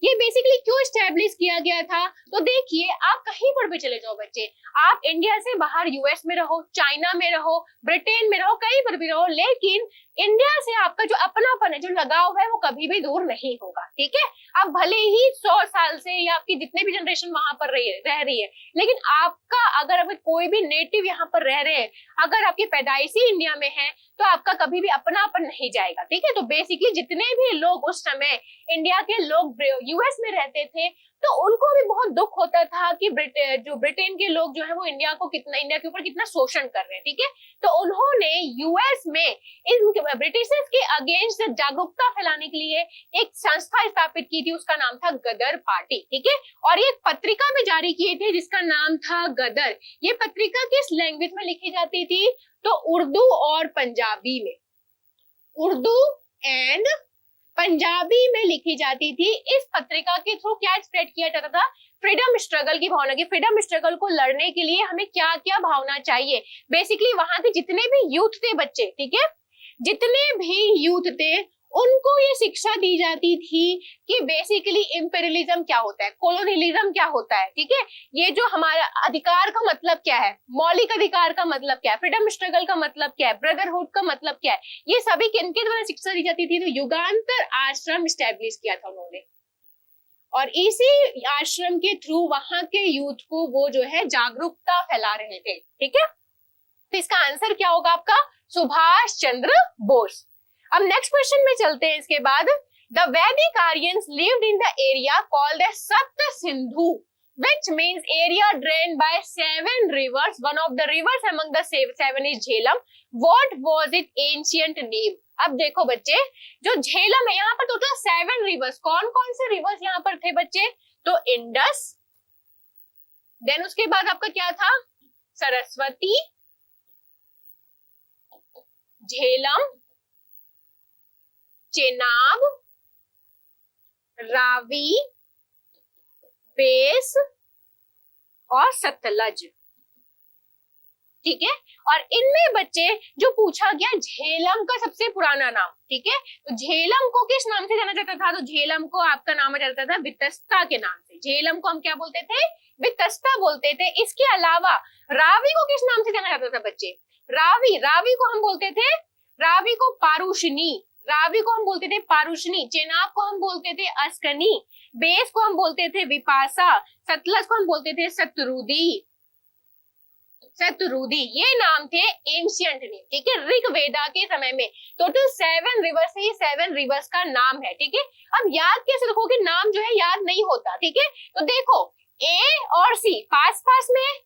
ये बेसिकली क्यों स्टैब्लिश किया गया था? तो देखिए, आप कहीं पर भी चले जाओ बच्चे, आप इंडिया से बाहर यूएस में रहो, चाइना में रहो, ब्रिटेन में रहो, कहीं पर भी रहो, लेकिन इंडिया से आपका जो अपनापन है, जो लगाव है, वो कभी भी दूर नहीं होगा, ठीक है। आप भले ही 100 साल से या आपकी जितने भी जनरेशन वहां पर रह रही है, लेकिन आपका अगर कोई भी नेटिव यहाँ पर रह रहे हैं, अगर आपकी पैदाइशी इंडिया में है, तो आपका कभी भी अपनापन नहीं जाएगा, ठीक है। तो बेसिकली जितने भी लोग उस समय इंडिया के लोग यूएस में रहते थे, तो उनको भी बहुत दुख होता था कि जो ब्रिटेन के लोग जो है वो इंडिया के ऊपर कितना शोषण कर रहे हैं, ठीक है। तो उन्होंने यूएस में इन ब्रिटिशर्स के अगेंस्ट जागरूकता फैलाने के लिए एक संस्था स्थापित की थी, उसका नाम था गदर पार्टी, ठीक है। और ये पत्रिका भी जारी किए थे जिसका नाम था गदर। ये पत्रिका किस लैंग्वेज में लिखी जाती थी? तो उर्दू और पंजाबी में, उर्दू एंड पंजाबी में लिखी जाती थी। इस पत्रिका के थ्रू क्या स्प्रेड किया जाता था? फ्रीडम स्ट्रगल की भावना की। फ्रीडम स्ट्रगल को लड़ने के लिए हमें क्या क्या भावना चाहिए? बेसिकली वहां के जितने भी यूथ थे बच्चे, ठीक है, जितने भी यूथ थे उनको ये शिक्षा दी जाती थी कि बेसिकली इंपेरियलिज्म क्या होता है, कॉलोनियलिज्म क्या होता है, ठीक है, ये जो हमारा अधिकार का मतलब क्या है, मौलिक अधिकार का मतलब क्या है, फ्रीडम स्ट्रगल का मतलब क्या है, ब्रदरहुड का मतलब क्या है, ये सभी किनके द्वारा शिक्षा दी जाती थी? तो युगांतर आश्रम स्टैब्लिश किया था उन्होंने, और इसी आश्रम के थ्रू वहां के यूथ को वो जो है जागरूकता फैला रहे थे, ठीक है। तो इसका आंसर क्या होगा आपका? सुभाष चंद्र बोस। अब नेक्स्ट क्वेश्चन में चलते हैं इसके बाद। द वैदिक Aryans lived in the area called the सप्त Sindhu which means area drained by 7 rivers. One of the rivers among the 7 is Jhelum. What was its ancient name? अब देखो बच्चे, जो झेलम है यहाँ पर टोटल 7 रिवर्स, कौन कौन से रिवर्स यहाँ पर थे बच्चे? तो इंडस, देन उसके बाद आपका क्या था? सरस्वती, झेलम, चेनाब, रावी, बेस और सतलज, ठीक है। और इनमें बच्चे जो पूछा गया झेलम का सबसे पुराना नाम, ठीक है, तो झेलम को किस नाम से जाना जाता था? तो झेलम को आपका नाम जाता था वितस्ता के नाम से। झेलम को हम क्या बोलते थे? वितस्ता बोलते थे। इसके अलावा रावी को किस नाम से जाना जाता था बच्चे? रावी को हम बोलते थे, रावी को पारुषनी, रावी को हम बोलते थे पारुषनी, चेनाब को हम बोलते थे अस्कनी, बेस को हम बोलते थे विपासा, सतलज को हम बोलते थे सतरुदी, ये नाम थे एंशियंट नेम, ठीक है, ऋग्वेदा के समय में। टोटल 7 रिवर्स है, ये 7 रिवर्स का नाम है, ठीक है। अब याद कैसे रखोगे? नाम जो है याद नहीं होता, ठीक है। तो देखो ए और सी पास पास में,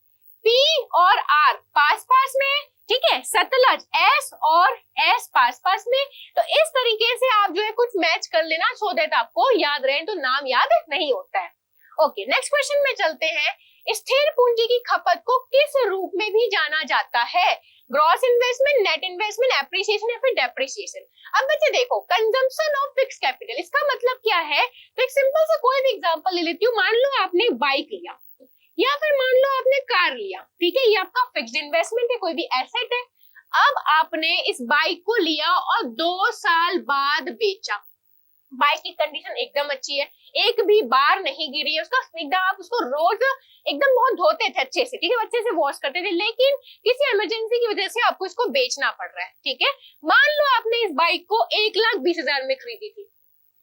पी और आर पास पास में, ठीक है, सतलज एस और एस पास पास में। तो इस तरीके से आप जो है कुछ मैच कर लेना, सो दैट आपको याद रहे, तो नाम याद नहीं होता है। ओके, नेक्स्ट क्वेश्चन में चलते हैं। स्थिर पूंजी की खपत को किस रूप में भी जाना जाता है? Gross investment, net investment, appreciation या फिर डेप्रिसिएशन। अब बच्चे देखो, कंजम्पशन ऑफ फिक्स कैपिटल, इसका मतलब क्या है? तो एक सिंपल सा कोई भी एग्जांपल ले लेती हूँ। मान लो आपने बाइक लिया या फिर मान लो आपने कार लिया, ठीक है, ये आपका फिक्स्ड इन्वेस्टमेंट है, कोई भी एसेट है। अब आपने इस बाइक को लिया और 2 साल बाद बेचा। बाइक की कंडीशन एकदम अच्छी है, एक भी बार नहीं गिरी है, उसका एकदम, आप उसको रोज एकदम बहुत धोते थे अच्छे से, ठीक है, अच्छे से वॉश करते थे, लेकिन किसी इमरजेंसी की वजह से आपको इसको बेचना पड़ रहा है, ठीक है। मान लो आपने इस बाइक को 1,20,000 में खरीदी थी,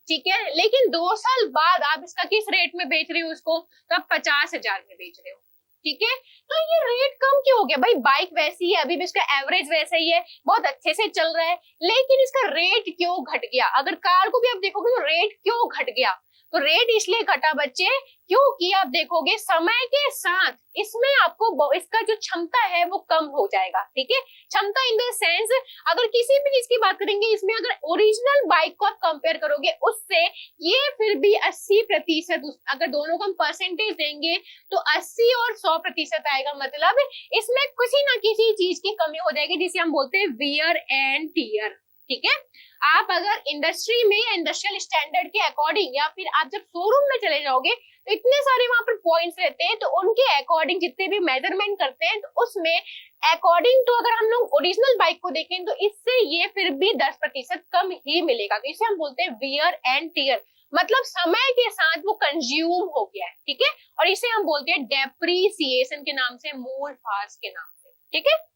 ठीक है, लेकिन 2 साल बाद आप इसका किस रेट में बेच रहे हो उसको? तो आप 50,000 में बेच रहे हो, ठीक है। तो ये रेट कम क्यों हो गया भाई? बाइक वैसी है, अभी भी इसका एवरेज वैसा ही है, बहुत अच्छे से चल रहा है, लेकिन इसका रेट क्यों घट गया? अगर कार को भी आप देखोगे तो रेट क्यों घट गया? तो रेट इसलिए घटा बच्चे क्योंकि आप देखोगे समय के साथ इसमें आपको इसका जो क्षमता है वो कम हो जाएगा, ठीक है। क्षमता इन द सेंस, अगर किसी भी चीज की बात करेंगे इसमें, अगर ओरिजिनल बाइक को आप कंपेयर करोगे उससे, ये फिर भी 80%, अगर दोनों को हम परसेंटेज देंगे तो 80 और 100% आएगा। मतलब इसमें किसी ना किसी चीज की कमी हो जाएगी, जिसे हम बोलते हैं वियर एंड टियर, ठीक है। आप अगर इंडस्ट्री में इंडस्ट्रियल स्टैंडर्ड के अकॉर्डिंग, या फिर आप जब शोरूम में चले जाओगे तो इतने सारे वहां पर पॉइंट्स रहते हैं, तो उनके अकॉर्डिंग जितने भी मेजरमेंट करते हैं, तो उसमें अकॉर्डिंग तो अगर हम लोग ओरिजिनल बाइक को देखें तो इससे ये फिर भी 10% कम ही मिलेगा। तो इसे हम बोलते हैं वियर एंड टियर, मतलब समय के साथ वो कंज्यूम हो गया है, ठीक है। और इसे हम बोलते हैं डेप्रिसिएशन के नाम से, मूल ह्रास के नाम से, ठीक है।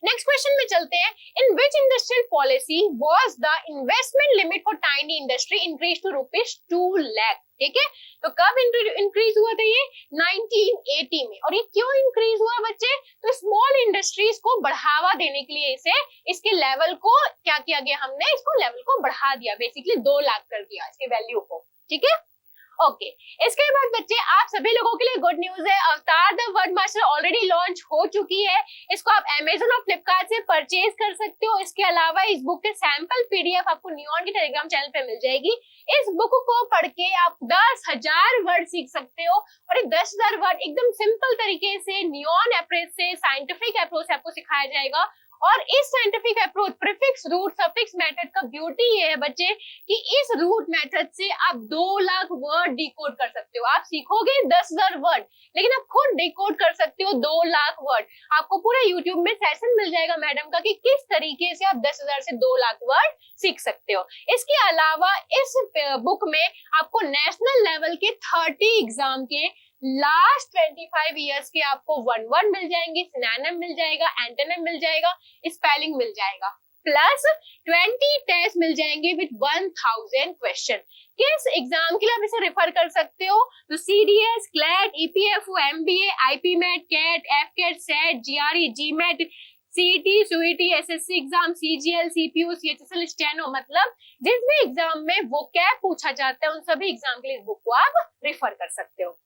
नेक्स्ट क्वेश्चन में चलते हैं। In which industrial policy was the investment limit for tiny industry increase to ₹2 lakh, ठीक है। तो कब इंक्रीज हुआ था ये? 1980 में। और ये क्यों इंक्रीज हुआ बच्चे? तो स्मॉल इंडस्ट्रीज को बढ़ावा देने के लिए इसके लेवल को क्या किया गया? हमने इसको लेवल को बढ़ा दिया, बेसिकली 2 लाख कर दिया इसके वैल्यू को, ठीक है। ओके, इसके बाद बच्चे आप सभी लोगों के लिए गुड न्यूज है, अवतार the word master already launch हो चुकी है। इसको आप अमेजन और फ्लिपकार्ट से परचेज कर सकते हो। इसके अलावा इस बुक के सैंपल पीडीएफ आपको नियॉन के टेलीग्राम चैनल पे मिल जाएगी। इस बुक को पढ़ के आप 10,000 वर्ड सीख सकते हो, और ये 10,000 वर्ड एकदम सिंपल तरीके से नियॉन अप्रोच से, साइंटिफिक अप्रोच से आपको सिखाया जाएगा। और इस scientific approach prefix root suffix method का ब्यूटी ये है बच्चे कि इस रूट मेथड से आप 2 लाख वर्ड डिकोड कर सकते हो। आप सीखोगे 10,000 वर्ड, लेकिन आप खुद डिकोड कर सकते हो 2 लाख वर्ड। आपको पूरा यूट्यूब में सेशन मिल जाएगा मैडम का कि किस तरीके से आप 10,000 से 2 लाख वर्ड सीख सकते हो। इसके अलावा इस बुक में आपको नेशनल लेवल के 30 एग्जाम के लास्ट 25 इयर्स के आपको 1 वर्ड मिल जाएंगे, सिनोनिम मिल जाएगा, एंटोनिम मिल जाएगा, स्पेलिंग मिल जाएगा, प्लस 20 टेस्ट मिल जाएंगे विद 1000 क्वेश्चन। किस एग्जाम के लिए आप इसे रेफर कर सकते हो? तो CDS, CLAT, EPFO, MBA, IPMAT, CAT, एफकेट, SET, GRE, GMAT, CET, CUET, SSC exam, CGL, CPU, CHSL, steno, मतलब जिस भी एग्जाम में वोकैब पूछा जाता है उन सभी एग्जाम के लिए इस बुक को आप रेफर कर सकते हो।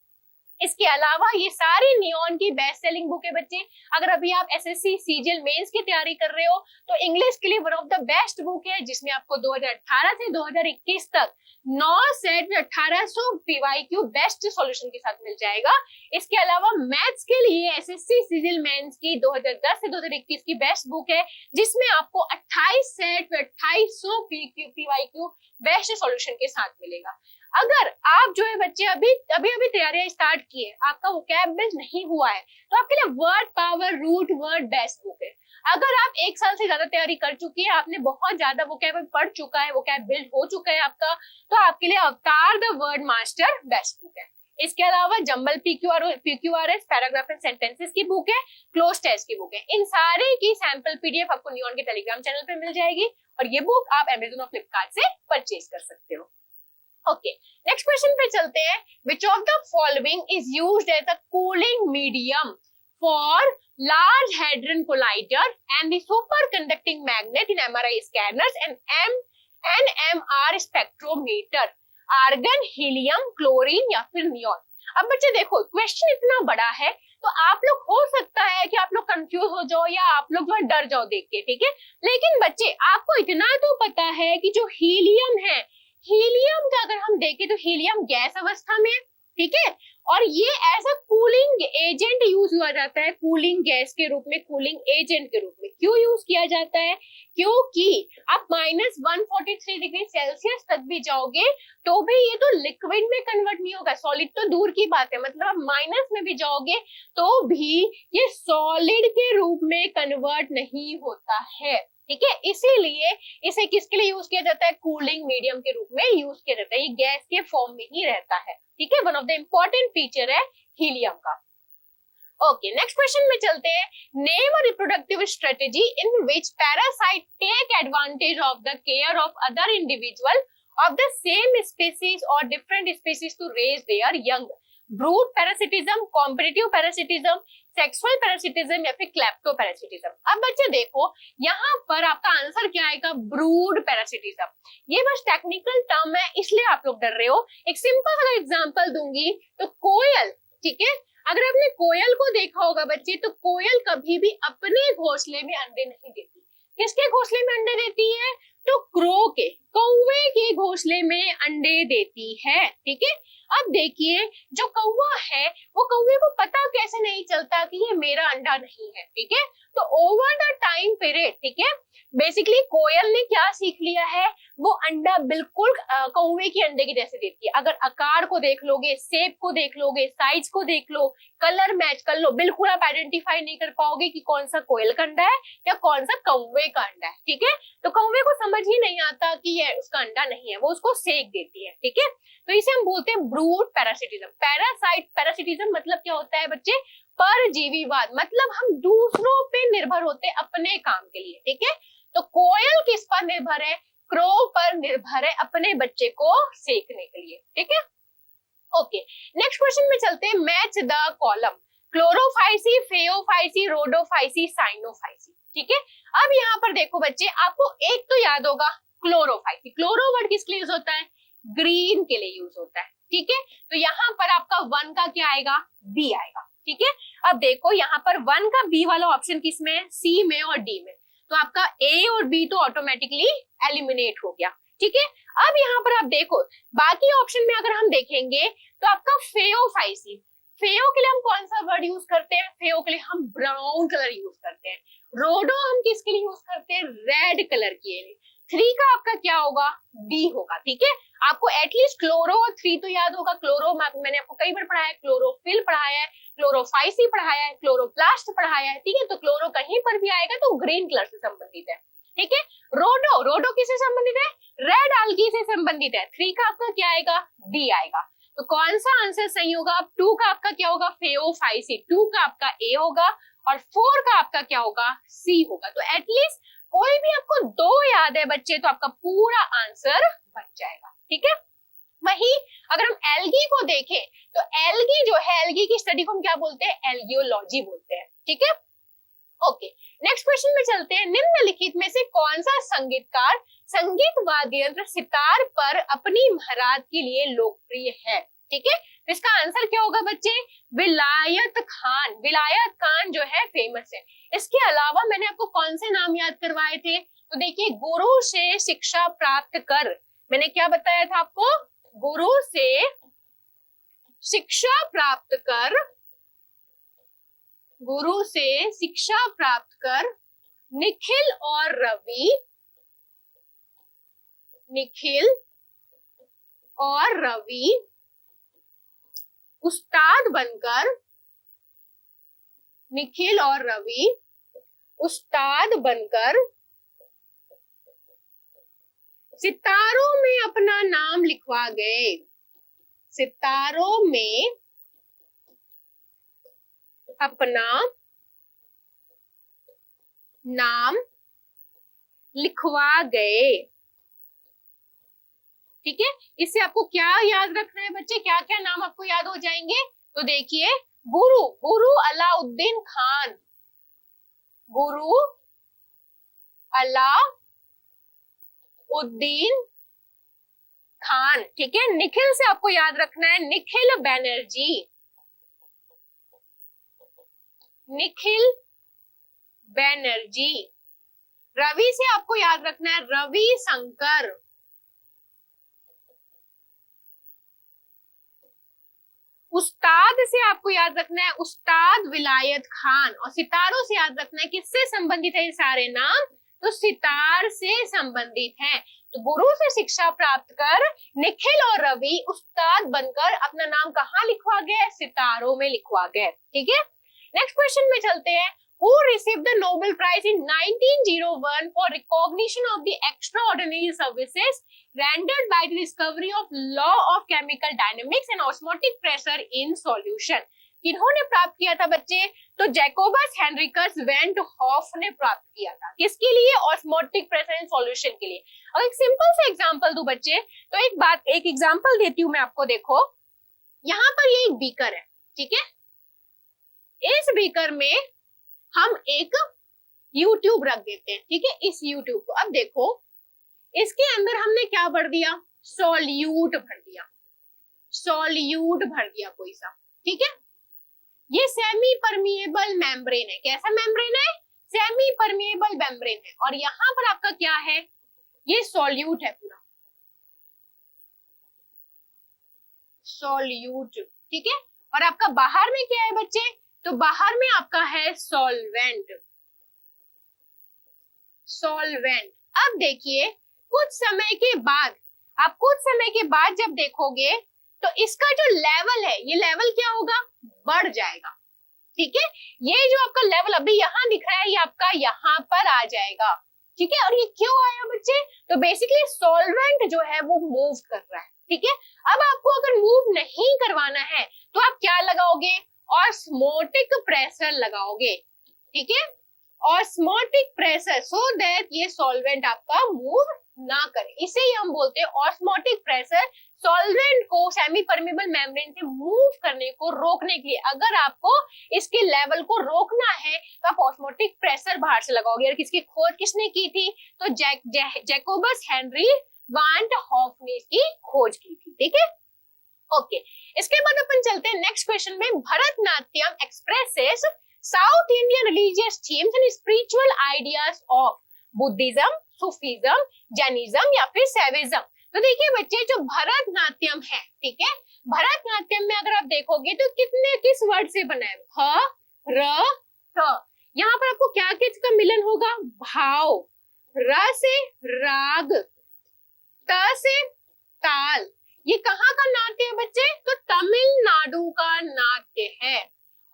इसके अलावा ये सारी नियॉन की बेस्ट सेलिंग बुक है बच्चे। अगर अभी आप एसएससी सीजीएल मेंस की तैयारी कर रहे हो तो इंग्लिश के लिए one of the best book है, जिसमें आपको 2018 से 2021 तक 9 सेट में 1800 पीवाईक्यू बेस्ट सॉल्यूशन के साथ मिल जाएगा। इसके अलावा मैथ्स के लिए एसएससी सीजीएल मेंस की 2010 से 2021 की बेस्ट बुक है, जिसमें आपको 28 सेट में 2800 पीवाईक्यू बेस्ट सॉल्यूशन के साथ मिलेगा। अगर आप जो है बच्चे अभी तैयारियां स्टार्ट की है, आपका वोकैब बिल्ड नहीं हुआ है, तो आपके लिए word power root word best book है। अगर आप 1 साल से ज्यादा तैयारी कर चुकी है, आपने बहुत ज्यादा वोकैब पढ़ चुका है, वोकैब बिल्ड हो चुका है आपका, तो आपके लिए अवतार the word master best book है। इसके अलावा jumble PQRS, paragraph and sentences की बुक है, क्लोज टेस्ट की बुक है। इन सारे की सैंपल पीडीएफ आपको नियॉन के टेलीग्राम चैनल पे मिल जाएगी और ये बुक आप अमेज़न और फ्लिपकार्ट से परचेज कर सकते हो। ओके, नेक्स्ट क्वेश्चन पे चलते हैं। Which of the following is used as a cooling medium for large hadron collider and the superconducting magnet in MRI scanners and NMR spectrometer? Argon, helium, chlorine या फिर neon? अब बच्चे देखो question इतना बड़ा है तो आप लोग हो सकता है कि आप लोग कंफ्यूज हो जाओ या आप लोग जो डर जाओ देख के, ठीक है। लेकिन बच्चे आपको इतना तो पता है कि जो हीलियम है, हीलियम का अगर हम देखें तो हीलियम गैस अवस्था में, ठीक है, और ये as a cooling agent use हुआ जाता है, कूलिंग गैस के रूप में, कूलिंग एजेंट के रूप में। क्यों यूज किया जाता है? क्योंकि आप -143 डिग्री सेल्सियस तक भी जाओगे तो भी ये तो लिक्विड में कन्वर्ट नहीं होगा, सॉलिड तो दूर की बात है, मतलब आप माइनस में भी जाओगे तो भी ये सॉलिड के रूप में कन्वर्ट नहीं होता है, ठीक है। इसीलिए इसे किसके लिए यूज किया जाता है? कूलिंग मीडियम के रूप में यूज किया जाता है, ये गैस के फॉर्म में ही रहता है, ठीक है। One of the important feature है हीलियम का। ओके, नेक्स्ट क्वेश्चन में चलते हैं। Name a reproductive strategy in which parasite take advantage of the care of other individual of the same species और different species to raise their young. Brood parasitism, competitive parasitism, sexual parasitism या फिर klepto parasitism? अब बच्चे देखो यहाँ पर आपका answer क्या आएगा? Brood parasitism. ये बस टेक्निकल टर्म है इसलिए आप लोग डर रहे हो। एक सिंपल सा एग्जांपल दूंगी तो कोयल, ठीक है, अगर आपने कोयल को देखा होगा बच्चे तो कोयल कभी भी अपने घोंसले में अंडे नहीं देती। किसके घोंसले में अंडे देती है? तो क्रो के, कौवे के घोंसले में अंडे देती है, ठीक है। अब देखिए जो कौवा है वो कौवे को पता कैसे नहीं चलता कि ये मेरा अंडा नहीं है, ठीक है। तो ओवर द टाइम पीरियड, ठीक है, बेसिकली कोयल ने क्या सीख लिया है? वो अंडा बिल्कुल कौवे के अंडे की जैसे देती है। अगर आकार को देख लोगे, शेप को देख लोगे, साइज को देख लो, कलर मैच कर लो, बिल्कुल आप आइडेंटिफाई नहीं कर पाओगे कि कौन सा कोयल का अंडा है या कौन सा कौवे का अंडा है, ठीक है। तो कौवे को समझ ही नहीं आता कि ये उसका अंडा नहीं है, वो उसको सेक देती है, ठीक है। तो इसे हम बोलते हैं ब्रूड पैरासिटिज्म। पैरासाइट पैरासिटिज्म मतलब क्या होता है बच्चे? परजीवीवाद, मतलब हम दूसरों पे निर्भर होते हैं अपने काम के लिए, ठीक है। तो कोयल किस पर निर्भर है? क्रो पर निर्भर है अपने बच्चे को सेकने के लिए, ठीक है। ओके, नेक्स्ट क्वेश्चन में चलते हैं। Match the column chlorophyceae, phaeophyceae, rhodophyceae, cyanophyceae, ठीक है। अब यहाँ पर देखो बच्चे, आपको एक तो याद होगा क्लोरोफाइसी। क्लोरो वर्ड किसके लिए यूज होता है? ग्रीन के लिए यूज होता है, ठीक है। तो यहाँ पर आपका 1 का क्या आएगा? बी आएगा, ठीक है। अब देखो यहाँ पर 1 का बी वाला ऑप्शन किसमें है? सी में और डी में। तो आपका ए और बी तो ऑटोमेटिकली एलिमिनेट हो गया, ठीक है। अब यहाँ पर आप देखो बाकी ऑप्शन में अगर हम देखेंगे तो आपका फेओफाइसी, फेओ के लिए हम कौन सा वर्ड यूज करते हैं? फेओ के लिए हम ब्राउन कलर यूज करते हैं। रोडो हम किसके लिए यूज करते हैं? रेड कलर के लिए। 3 का आपका क्या होगा? डी होगा। ठीक है, आपको एटलीस्ट क्लोरो और 3 तो याद होगा। क्लोरो मैंने आपको कई बार पढ़ाया है, क्लोरोफिल पढ़ाया है, क्लोरोफाइसी पढ़ाया है, क्लोरोप्लास्ट पढ़ाया है। ठीक है, तो क्लोरो कहीं पर भी आएगा तो ग्रीन कलर से संबंधित है। ठीक है, रोडो, रोडो किससे संबंधित है? रेड आल्गी से संबंधित है। 3 का आपका क्या आएगा? डी आएगा। तो कौन सा आंसर सही होगा? 2 का आपका क्या होगा? फेओफाइसी। 2 का आपका ए होगा और 4 का आपका क्या होगा? सी होगा। तो एटलीस्ट कोई भी आपको 2 याद है बच्चे तो आपका पूरा आंसर बन जाएगा। ठीक है, वही अगर हम एल्गी को देखें तो एल्गी जो है, एल्गी की स्टडी को हम क्या बोलते हैं? एल्गियोलॉजी बोलते हैं। ठीक है, ओके, नेक्स्ट क्वेश्चन में चलते हैं। निम्नलिखित में से कौन सा संगीतकार संगीत वाद्य यंत्र सितार पर अपनी महारत के लिए लोकप्रिय है? ठीक है, तो इसका आंसर क्या होगा बच्चे? विलायत खान। विलायत खान जो है फेमस है। इसके अलावा मैंने आपको कौन से नाम याद करवाए थे? तो देखिए, गुरु से शिक्षा प्राप्त कर, मैंने क्या बताया था आपको? गुरु से शिक्षा प्राप्त कर, गुरु से शिक्षा प्राप्त कर, निखिल और रवि, निखिल और रवि उस्ताद बनकर, निखिल और रवि उस्ताद बनकर सितारों में अपना नाम लिखवा गए। सितारों में अपना नाम लिखवा गए। ठीक है, इससे आपको क्या याद रखना है बच्चे? क्या क्या नाम आपको याद हो जाएंगे? तो देखिए, गुरु, गुरु अलाउद्दीन खान, गुरु अलाउद्दीन खान। ठीक है, निखिल से आपको याद रखना है निखिल बैनर्जी, निखिल बैनर्जी। रवि से आपको याद रखना है रवि शंकर, उस्ताद से आपको याद रखना है उस्ताद विलायत खान, और सितारों से याद रखना है किससे संबंधित है ये सारे नाम? तो सितार से संबंधित है। तो गुरु से शिक्षा प्राप्त कर निखिल और रवि उस्ताद बनकर अपना नाम कहाँ लिखवा गए? सितारों में लिखवा गए। ठीक है, नेक्स्ट क्वेश्चन में चलते हैं। Who received the Nobel Prize in 1901 for recognition of the extraordinary services rendered by the discovery of law of chemical dynamics and osmotic pressure in solution? किन्होंने प्राप्त किया था बच्चे? तो जैकोबस हेनरिकस वेंट हॉफ ने प्राप्त किया था। किसके लिए? ऑस्मोटिक प्रेशर इन सॉल्यूशन के लिए। और एक सिंपल सा एग्जांपल दूं बच्चे, तो एक एग्जांपल देती हूं मैं आपको। देखो, यहाँ पर ये एक बीकर है। ठीक है, इस बीकर में हम एक यूट्यूब रख देते हैं। ठीक है, इस यूट्यूब को, अब देखो इसके अंदर हमने क्या भर दिया? सॉल्यूट भर दिया, सॉल्यूट भर दिया कोई सा। ठीक है, ये सेमी परमिएबल मेम्ब्रेन है। कैसा मेम्ब्रेन है? सेमी परमिएबल मेम्ब्रेन है। और यहां पर आपका क्या है? ये सॉल्यूट है पूरा, सॉल्यूट। ठीक है, और आपका बाहर में क्या है बच्चे? तो बाहर में आपका है सॉल्वेंट, सॉल्वेंट। अब देखिए, कुछ समय के बाद, आप कुछ समय के बाद जब देखोगे तो इसका जो लेवल है, ये लेवल क्या होगा? बढ़ जाएगा। ठीक है, ये जो आपका लेवल अभी यहाँ दिख रहा है, ये आपका यहाँ पर आ जाएगा। ठीक है, और ये क्यों आया बच्चे? तो बेसिकली सॉल्वेंट जो है वो मूव कर रहा है। ठीक है, अब आपको अगर मूव नहीं करवाना है तो आप क्या लगाओगे? ऑस्मोटिक प्रेशर लगाओगे। ठीक है, ऑस्मोटिक प्रेशर, सो दैट ये सॉल्वेंट आपका मूव ना करे। इसे ही हम बोलते हैं ऑस्मोटिक प्रेशर। सॉल्वेंट को सेमी परमिएबल मेम्ब्रेन से मूव करने को रोकने के लिए, अगर आपको इसके लेवल को रोकना है तो आप ऑस्मोटिक प्रेशर बाहर से लगाओगे। और किसकी खोज किसने की थी? तो जैकोबस हेनरी वांट हॉफ ने इसकी खोज की थी। ठीक है, ओके, इसके बाद अपन चलते हैं नेक्स्ट क्वेश्चन में। Bharatanatyam expresses south Indian religious themes and spiritual ideas of Buddhism, Sufism, Jainism या फिर सैविज्म। तो देखिए बच्चे, जो भरतनाट्यम है, ठीक है, भरतनाट्यम में अगर आप देखोगे तो किस वर्ड से बना है? भ, र, त। यहाँ पर आपको क्या किसका मिलन होगा? भाव, र से राग, त से ताल। ये कहाँ का नाट्य है बच्चे? तो तमिलनाडु का नाट्य है।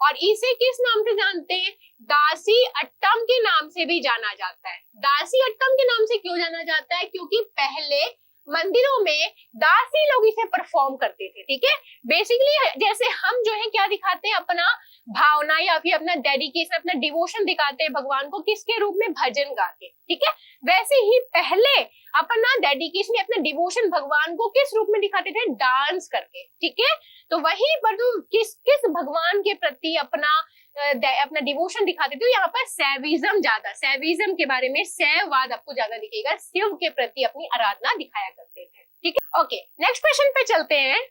और इसे किस नाम से जानते हैं? दासी अट्टम के नाम से भी जाना जाता है। दासी अट्टम के नाम से क्यों जाना जाता है? क्योंकि पहले मंदिरों में दासी लोग इसे परफॉर्म करते थे। ठीक है, बेसिकली जैसे हम जो है क्या दिखाते हैं, अपना भावना या फिर अपना डेडिकेशन, अपना डिवोशन दिखाते हैं भगवान को, किसके रूप में? भजन गा के। ठीक है, वैसे ही पहले अपना डेडिकेशन, अपना डिवोशन भगवान को किस रूप में दिखाते थे? डांस करके। ठीक है, तो वहीं पर तुम किस भगवान के प्रति अपना डिवोशन दिखाते थे, यहाँ पर सैविज्म ज्यादा, सैविज्म के बारे में सैववाद आपको ज्यादा दिखेगा, शिव के प्रति अपनी आराधना दिखाया करते थे। ठीक है, ओके, नेक्स्ट क्वेश्चन पे चलते हैं।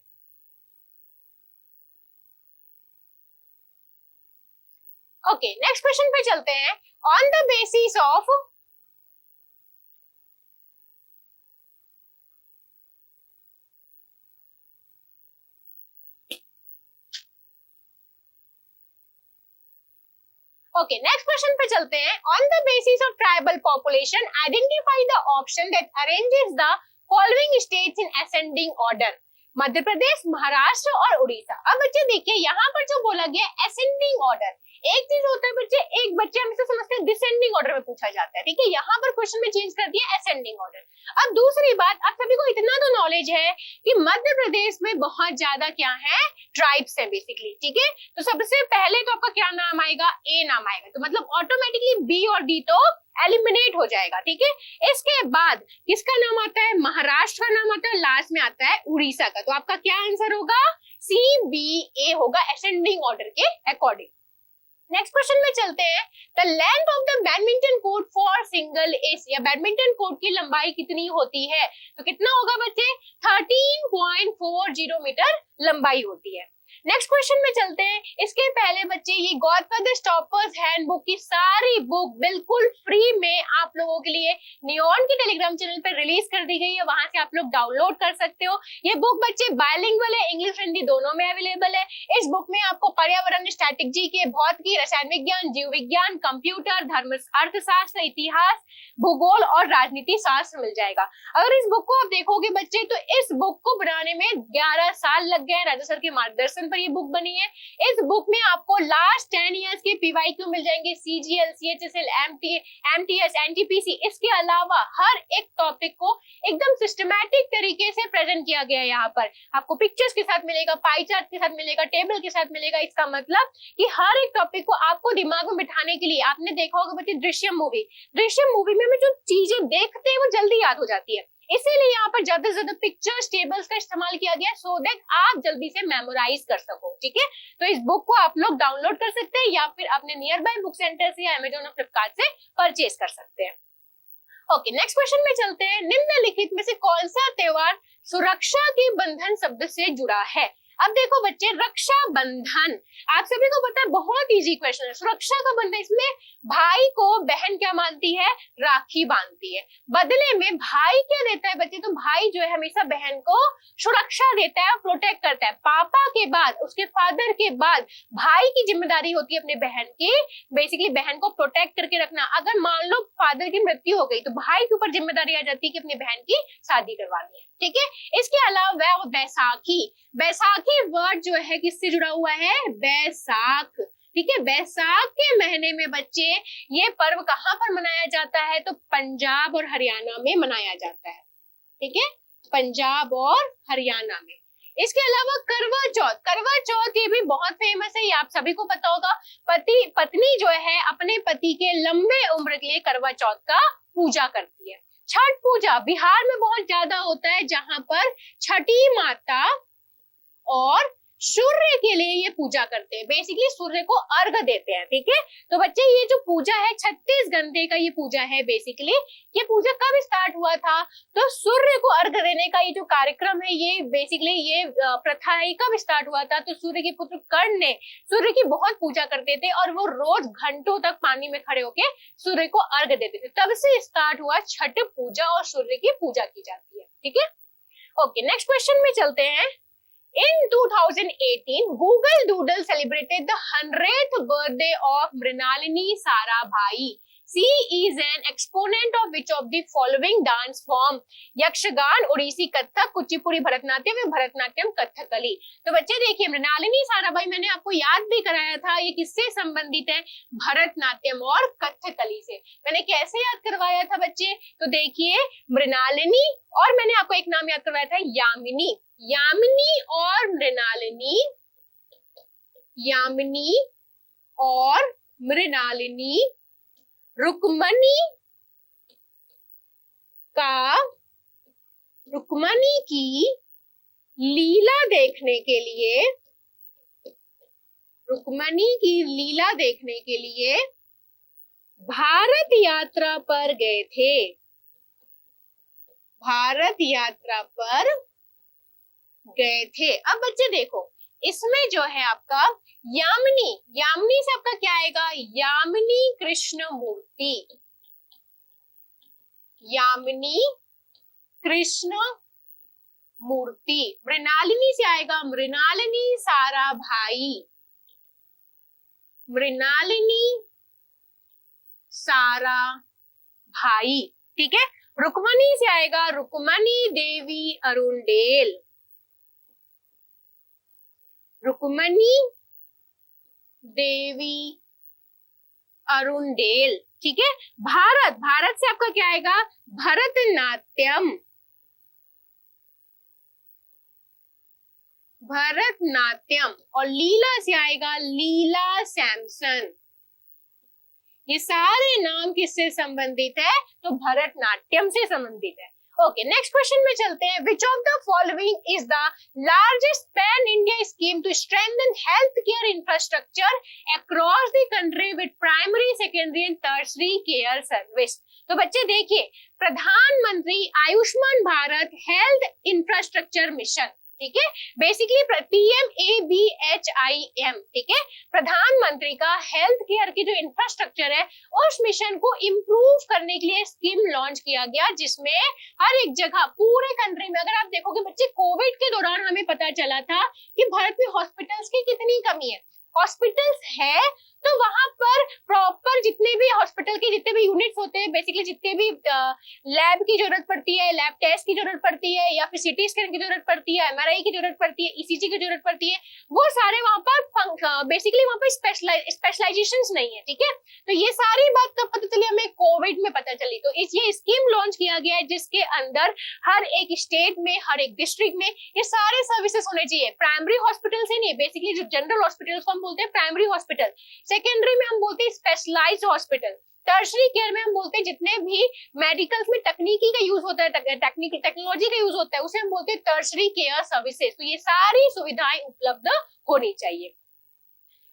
ओके, नेक्स्ट क्वेश्चन पे चलते हैं। On the basis of okay, next question पे चलते हैं। On the basis of tribal population identify the option that arranges the following states in ascending order. Madhya Pradesh, Maharashtra और उड़ीसा। अब बच्चे देखिए यहाँ पर जो बोला गया असेंडिंग ऑर्डर, एक चीज होता है बच्चे, एक बच्चे हमेशा समझते हैं डिसेंडिंग ऑर्डर में पूछा जाता है। ठीक है, यहाँ पर क्वेश्चन में चेंज कर दिया असेंडिंग ऑर्डर। अब दूसरी बात, आप सभी को इतना तो नॉलेज है कि मध्य प्रदेश में बहुत ज्यादा क्या है? ट्राइब्स है बेसिकली। ठीक है, तो सबसे पहले तो आपका क्या नाम आएगा? ए नाम आएगा, तो मतलब ऑटोमेटिकली बी और डी तो एलिमिनेट हो जाएगा। ठीक है, इसके बाद किसका नाम आता है? महाराष्ट्र का नाम आता है, लास्ट में आता है उड़ीसा का। तो आपका क्या आंसर होगा? सी बी ए होगा असेंडिंग ऑर्डर के अकॉर्डिंग। नेक्स्ट क्वेश्चन में चलते हैं। The length of the badminton court for single S, या बैडमिंटन कोर्ट की लंबाई कितनी होती है? तो कितना होगा बच्चे? 13.40 मीटर लंबाई होती है। नेक्स्ट क्वेश्चन में चलते हैं। इसके पहले बच्चे ये गॉडफादर स्टॉपर्स हैंडबुक की सारी बुक बिल्कुल फ्री में आप लोगों के लिए नियॉन के टेलीग्राम चैनल पर रिलीज कर दी गई है, वहां से आप लोग डाउनलोड कर सकते हो। ये बुक बच्चे बायलिंगुअल है, इंग्लिश हिंदी दोनों में अवेलेबल है। इस बुक में आपको पर्यावरण, स्टैटिक के, भौतिकी, रसायन विज्ञान, जीव विज्ञान, कंप्यूटर, धर्म, अर्थशास्त्र, इतिहास, भूगोल और राजनीति शास्त्र मिल जाएगा। अगर इस बुक को आप देखोगे बच्चे, तो इस बुक को बनाने में 11 साल लग गए। राजा सर के मार्गदर्शन पर ये बुक बनी है। इस बुक में आपको लास्ट 10 इयर्स के पीवाईक्यू मिल जाएंगे, सीजीएल, सीएचएसएल, एमटीएस, एनटीपीसी। इसके अलावा हर एक टॉपिक को एकदम सिस्टमैटिक तरीके से प्रेजेंट किया गया है। यहाँ पर आपको पिक्चर्स के साथ मिलेगा, पाई चार्ट के साथ मिलेगा, टेबल के साथ मिलेगा। इसका मतलब कि हर एक टॉपिक को आपको दिमाग में बिठाने के लिए, आपने देखा होगा बच्चे दृश्यम मूवी में जो चीजें देखते हैं वो जल्दी याद हो जाती है, इसीलिए यहाँ पर ज्यादा से ज्यादा पिक्चर्स, टेबल्स का इस्तेमाल किया गया, सो दैट आप जल्दी से मेमोराइज कर सको। ठीक है, तो इस बुक को आप लोग डाउनलोड कर सकते हैं या फिर अपने नियर बाय बुक सेंटर से या अमेजोन और फ्लिपकार्ट से परचेज कर सकते हैं। ओके, नेक्स्ट क्वेश्चन में चलते हैं। निम्नलिखित में से कौन सा त्योहार सुरक्षा के बंधन शब्द से जुड़ा है? अब देखो बच्चे, रक्षा बंधन आप सभी को पता है, बहुत इजी क्वेश्चन है। सुरक्षा का बंधन, इसमें भाई को बहन क्या मानती है? राखी बांधती है। बदले में भाई क्या देता है बच्चे? तो भाई जो है हमेशा बहन को सुरक्षा देता है, प्रोटेक्ट करता है। पापा के बाद, उसके फादर के बाद भाई की जिम्मेदारी होती है अपने बहन की, बेसिकली बहन को प्रोटेक्ट करके रखना। अगर मान लो फादर की मृत्यु हो गई तो भाई के ऊपर जिम्मेदारी आ जाती है कि अपनी बहन की शादी करवानी है। ठीक है, इसके अलावा बैसाखी, बैसाखी वर्ड जो है किससे जुड़ा हुआ है? बैसाख। ठीक है, बैसाख के महीने में बच्चे ये पर्व कहाँ पर मनाया जाता है? तो पंजाब और हरियाणा में मनाया जाता है। ठीक है, पंजाब और हरियाणा में। इसके अलावा करवा चौथ, करवा चौथ ये भी बहुत फेमस है, ये आप सभी को पता होगा। पति पत्नी जो है अपने पति के लंबे उम्र के लिए करवा चौथ का पूजा करती है। छठ पूजा बिहार में बहुत ज्यादा होता है, जहां पर छठी माता और सूर्य के लिए ये पूजा करते हैं, बेसिकली सूर्य को अर्घ देते हैं। ठीक है, तो बच्चे ये जो पूजा है 36 घंटे का ये पूजा है। बेसिकली ये पूजा कब स्टार्ट हुआ था? तो सूर्य को अर्घ देने का ये जो कार्यक्रम है, ये बेसिकली ये प्रथा है, कब स्टार्ट हुआ था? तो सूर्य के पुत्र कर्ण ने सूर्य की बहुत पूजा करते थे और वो रोज घंटों तक पानी में खड़े होके सूर्य को अर्घ देते थे, तब से स्टार्ट हुआ छठ पूजा और सूर्य की पूजा की जाती है। ठीक है, ओके, नेक्स्ट क्वेश्चन में चलते हैं। In 2018, Google Doodle celebrated the 100th birthday of Mrinalini Sarabhai. She is an exponent of which of the following dance form? Yakshagana, Odissi, Kathak, Kuchipudi, Bharatanatyam या भरतनाट्यम कथकली। तो बच्चे देखिए, मृणालिनी साराभाई मैंने आपको याद भी कराया था, ये किससे संबंधित है? भरतनाट्यम और कथकली से। मैंने कैसे याद करवाया था बच्चे? तो देखिए, मृणालिनी और मैंने आपको एक नाम याद करवाया था, यामिनी। यामिनी और मृणालिनी, यामिनी और मृणालिनी रुक्मणी की लीला देखने के लिए, रुक्मणी की लीला देखने के लिए भारत यात्रा पर गए थे। भारत यात्रा पर गए थे। अब बच्चे देखो, इसमें जो है आपका यामिनी, यामिनी से आपका क्या आएगा? यामिनी कृष्ण मूर्ति, यामिनी कृष्ण मूर्ति। मृणालिनी से आएगा मृणालिनी साराभाई, मृणालिनी साराभाई, ठीक है। रुक्मणी से आएगा रुक्मणी देवी अरुणडेल, रुक्मणी देवी अरुणडेल, ठीक है। भारत, भारत से आपका क्या आएगा? भरतनाट्यम, भरतनाट्यम। और लीला से आएगा लीला सैमसन। ये सारे नाम किससे संबंधित है? तो भरतनाट्यम से संबंधित है। ओके, नेक्स्ट क्वेश्चन में चलते हैं। Which of the following is the largest pan India scheme to strengthen health care infrastructure across the country with primary, secondary and tertiary care service? तो बच्चे देखिए, Pradhanmantri Ayushman Bharat health infrastructure mission, ठीक है, basically PMABHIM, ठीक है, प्रधानमंत्री का हेल्थ केयर की जो इंफ्रास्ट्रक्चर है उस मिशन को इम्प्रूव करने के लिए स्कीम लॉन्च किया गया, जिसमें हर एक जगह पूरे कंट्री में, अगर आप देखोगे बच्चे, कोविड के दौरान हमें पता चला था कि भारत में हॉस्पिटल्स की कितनी कमी है। हॉस्पिटल्स है तो वहां पर प्रॉपर जितने भी हॉस्पिटल के जितने भी यूनिट्स होते हैं, बेसिकली जितने भी लैब की जरूरत पड़ती है, लैब टेस्ट की जरूरत पड़ती है, या फिर सीटी स्कैन की जरूरत पड़ती है, MRI की जरूरत पड़ती है, ECG की जरूरत पड़ती है, वो सारे वहां पर बेसिकली वहां पर स्पेशलाइजेशंस नहीं है, ठीक है। तो ये सारी बात कब पता चली? हमें कोविड में पता चली। तो ये स्कीम लॉन्च किया गया है जिसके अंदर हर एक स्टेट में, हर एक डिस्ट्रिक्ट में ये सारे सर्विसेज होने चाहिए। प्राइमरी हॉस्पिटल से नहीं, बेसिकली जो जनरल हॉस्पिटल को हम बोलते हैं प्राइमरी हॉस्पिटल, सेकेंडरी में हम बोलते हैं स्पेशलाइज्ड हॉस्पिटल, टर्शरी केयर में हम बोलते हैं जितने भी मेडिकल्स में तकनीकी का यूज होता है, टेक्नोलॉजी का यूज होता है, उसे हम बोलते हैं टर्शरी केयर सर्विसेज। तो ये सारी सुविधाएं उपलब्ध होनी चाहिए।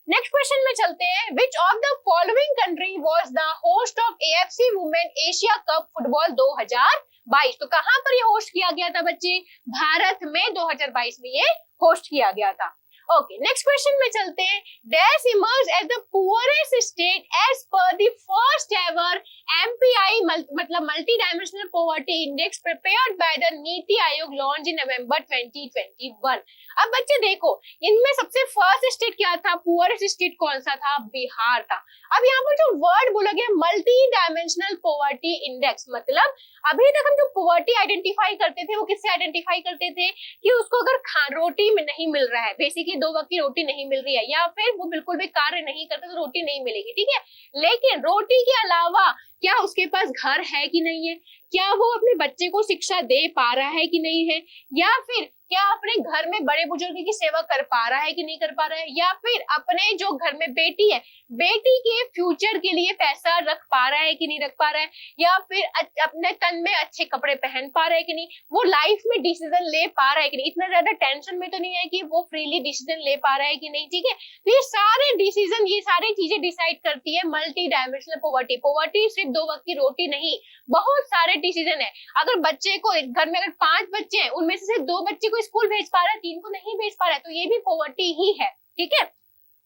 नेक्स्ट क्वेश्चन में चलते हैं। Which of the following country was the host of AFC women Asia cup football 2022? तो कहां पर ये होस्ट किया गया था बच्चे? भारत में 2022 में ये होस्ट किया गया था। ओके, नेक्स्ट क्वेश्चन में चलते हैं। Dash emerge as the poorest state as per the first ever MPI मतलब multi dimensional poverty index prepared by the NITI Aayog launch in नवंबर 2021। अब बच्चे देखो, इनमें सबसे फर्स्ट स्टेट क्या था? पुअरेस्ट स्टेट कौन सा था? बिहार था। अब यहाँ पर जो वर्ड बोला गया मल्टी डायमेंशनल पॉवर्टी इंडेक्स, मतलब अभी तक हम जो पॉवर्टी आइडेंटिफाई करते थे वो किससे आइडेंटिफाई करते थे? कि उसको अगर रोटी में नहीं मिल रहा है, बेसिकली 2 वक्त की रोटी नहीं मिल रही है, या फिर वो बिल्कुल भी कार्य नहीं करते तो रोटी नहीं मिलेगी, ठीक है। लेकिन रोटी के अलावा क्या उसके पास घर है कि नहीं है, क्या वो अपने बच्चे को शिक्षा दे पा रहा है कि नहीं है, या फिर क्या अपने घर में बड़े बुजुर्ग की सेवा कर पा रहा है कि नहीं कर पा रहा है, या फिर अपने जो घर में बेटी है, बेटी के फ्यूचर के लिए पैसा रख पा रहा है कि नहीं रख पा रहा है, या फिर अपने तन में अच्छे कपड़े पहन पा रहा है कि नहीं, वो लाइफ में डिसीजन ले पा रहा है कि नहीं, इतना ज्यादा टेंशन में तो नहीं है कि वो फ्रीली डिसीजन ले पा रहा है कि नहीं, ठीक है। तो ये सारे डिसीजन, ये सारी चीजें डिसाइड करती है मल्टी डायमेंशनल पॉवर्टी। पॉवर्टी सिर्फ 2 वक्त की रोटी नहीं, बहुत सारे डिसीजन है। अगर बच्चे को, घर में अगर 5 बच्चे हैं, उनमें से सिर्फ 2 बच्चे को स्कूल भेज पा रहा है, 3 को नहीं भेज पा रहा है, तो ये भी पॉवर्टी ही है, ठीक है।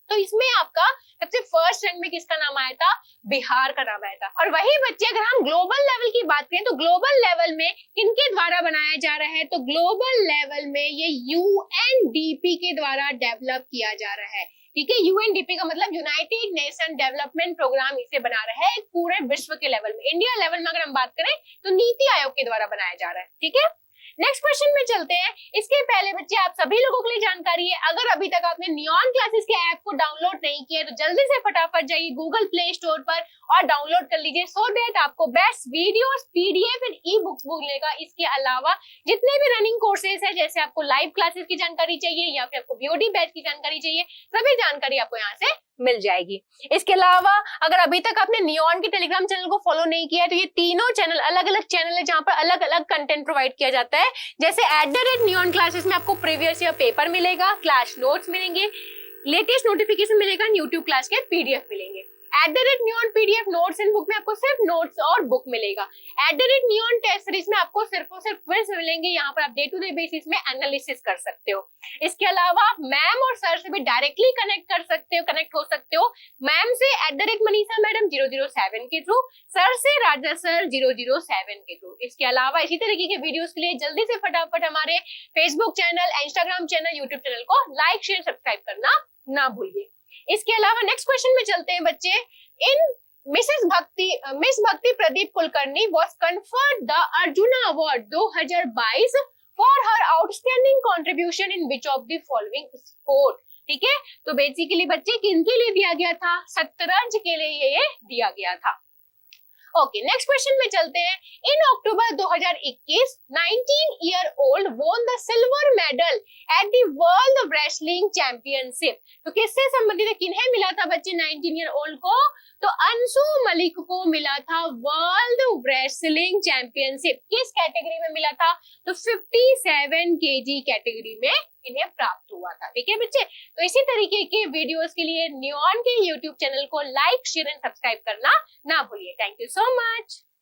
तो इसमें आपका सबसे फर्स्ट रैंक में किसका नाम आया था? बिहार का नाम आया था। और वही बच्चे अगर हम ग्लोबल लेवल की बात करें तो ग्लोबल लेवल में किनके द्वारा बनाया जा रहा है? तो ग्लोबल लेवल में ये यूएनडीपी के द्वारा डेवलप किया जा रहा है। ठीक है, यूएनडीपी का मतलब यूनाइटेड नेशन डेवलपमेंट प्रोग्राम इसे बना रहा है पूरे विश्व के लेवल में। इंडिया लेवल में अगर हम बात करें तो नीति आयोग के द्वारा बनाया जा रहा है। ठीक है, नेक्स्ट क्वेश्चन में चलते हैं। इसके पहले बच्चे आप सभी लोगों के लिए जानकारी है, अगर अभी तक आपने नियॉन क्लासेस के ऐप को डाउनलोड नहीं किया तो जल्दी से फटाफट जाइए गूगल प्ले स्टोर पर और डाउनलोड कर लीजिए, सो दैट आपको best videos, PDF and e books मिलेगा। इसके अलावा जितने भी रनिंग कोर्सेज है, जैसे आपको लाइव क्लासेस की जानकारी चाहिए या फिर आपको बीओडी बैच की जानकारी चाहिए, सभी जानकारी आपको यहाँ से मिल जाएगी। इसके अलावा अगर अभी तक आपने नियॉन के टेलीग्राम चैनल को फॉलो नहीं किया है तो ये तीनों चैनल अलग अलग चैनल है जहां पर अलग अलग कंटेंट प्रोवाइड किया जाता है। जैसे @नियॉन क्लासेस में आपको प्रीवियस ईयर पेपर मिलेगा, क्लास नोट्स मिलेंगे, लेटेस्ट नोटिफिकेशन मिलेगा, यूट्यूब क्लास के पीडीएफ मिलेंगे। @Neon PDF notes and book में आपको सिर्फ नोट्स और बुक मिलेगा। @नियॉन टेस्ट सीरीज में आपको सिर्फ और सिर्फ क्विज मिलेंगे, यहाँ पर आप डे टू डे बेसिस में एनालिसिस कर सकते हो। इसके अलावा आप मैम और सर से भी डायरेक्टली कनेक्ट हो सकते हो। मैम से @मनीषा मैडम 007 के थ्रू, सर से राजा सर 007 के थ्रू। इसके अलावा इसी तरीके के वीडियोस के लिए जल्दी से फटाफट हमारे Facebook channel, Instagram channel, YouTube channel को लाइक, शेयर, सब्सक्राइब करना ना भूलिए। इसके अलावा नेक्स्ट क्वेश्चन में चलते हैं बच्चे। इन मिस भक्ति Pradeep Kulkarni was conferred the arjuna award 2022 for her outstanding contribution in which of the following sport. ठीक है, तो बेसिकली बच्चे किनके लिए दिया गया था? शतरंज के लिए ये दिया गया था। ओके, नेक्स्ट क्वेश्चन में चलते हैं। इन अक्टूबर 2021 19 year old won the silver medal at the world wrestling championship. तो किससे संबंधित है? किन्हें मिला था बच्चे 19 ईयर ओल्ड को? तो अंशु मलिक को मिला था वर्ल्ड रेसलिंग चैंपियनशिप। किस कैटेगरी में मिला था? तो 57 केजी कैटेगरी में इन्हें प्राप्त हुआ था। ठीक है बच्चे, तो इसी तरीके के वीडियोस के लिए नियॉन के यूट्यूब चैनल को लाइक, शेयर एंड सब्सक्राइब करना ना भूलिए। Thank you so much.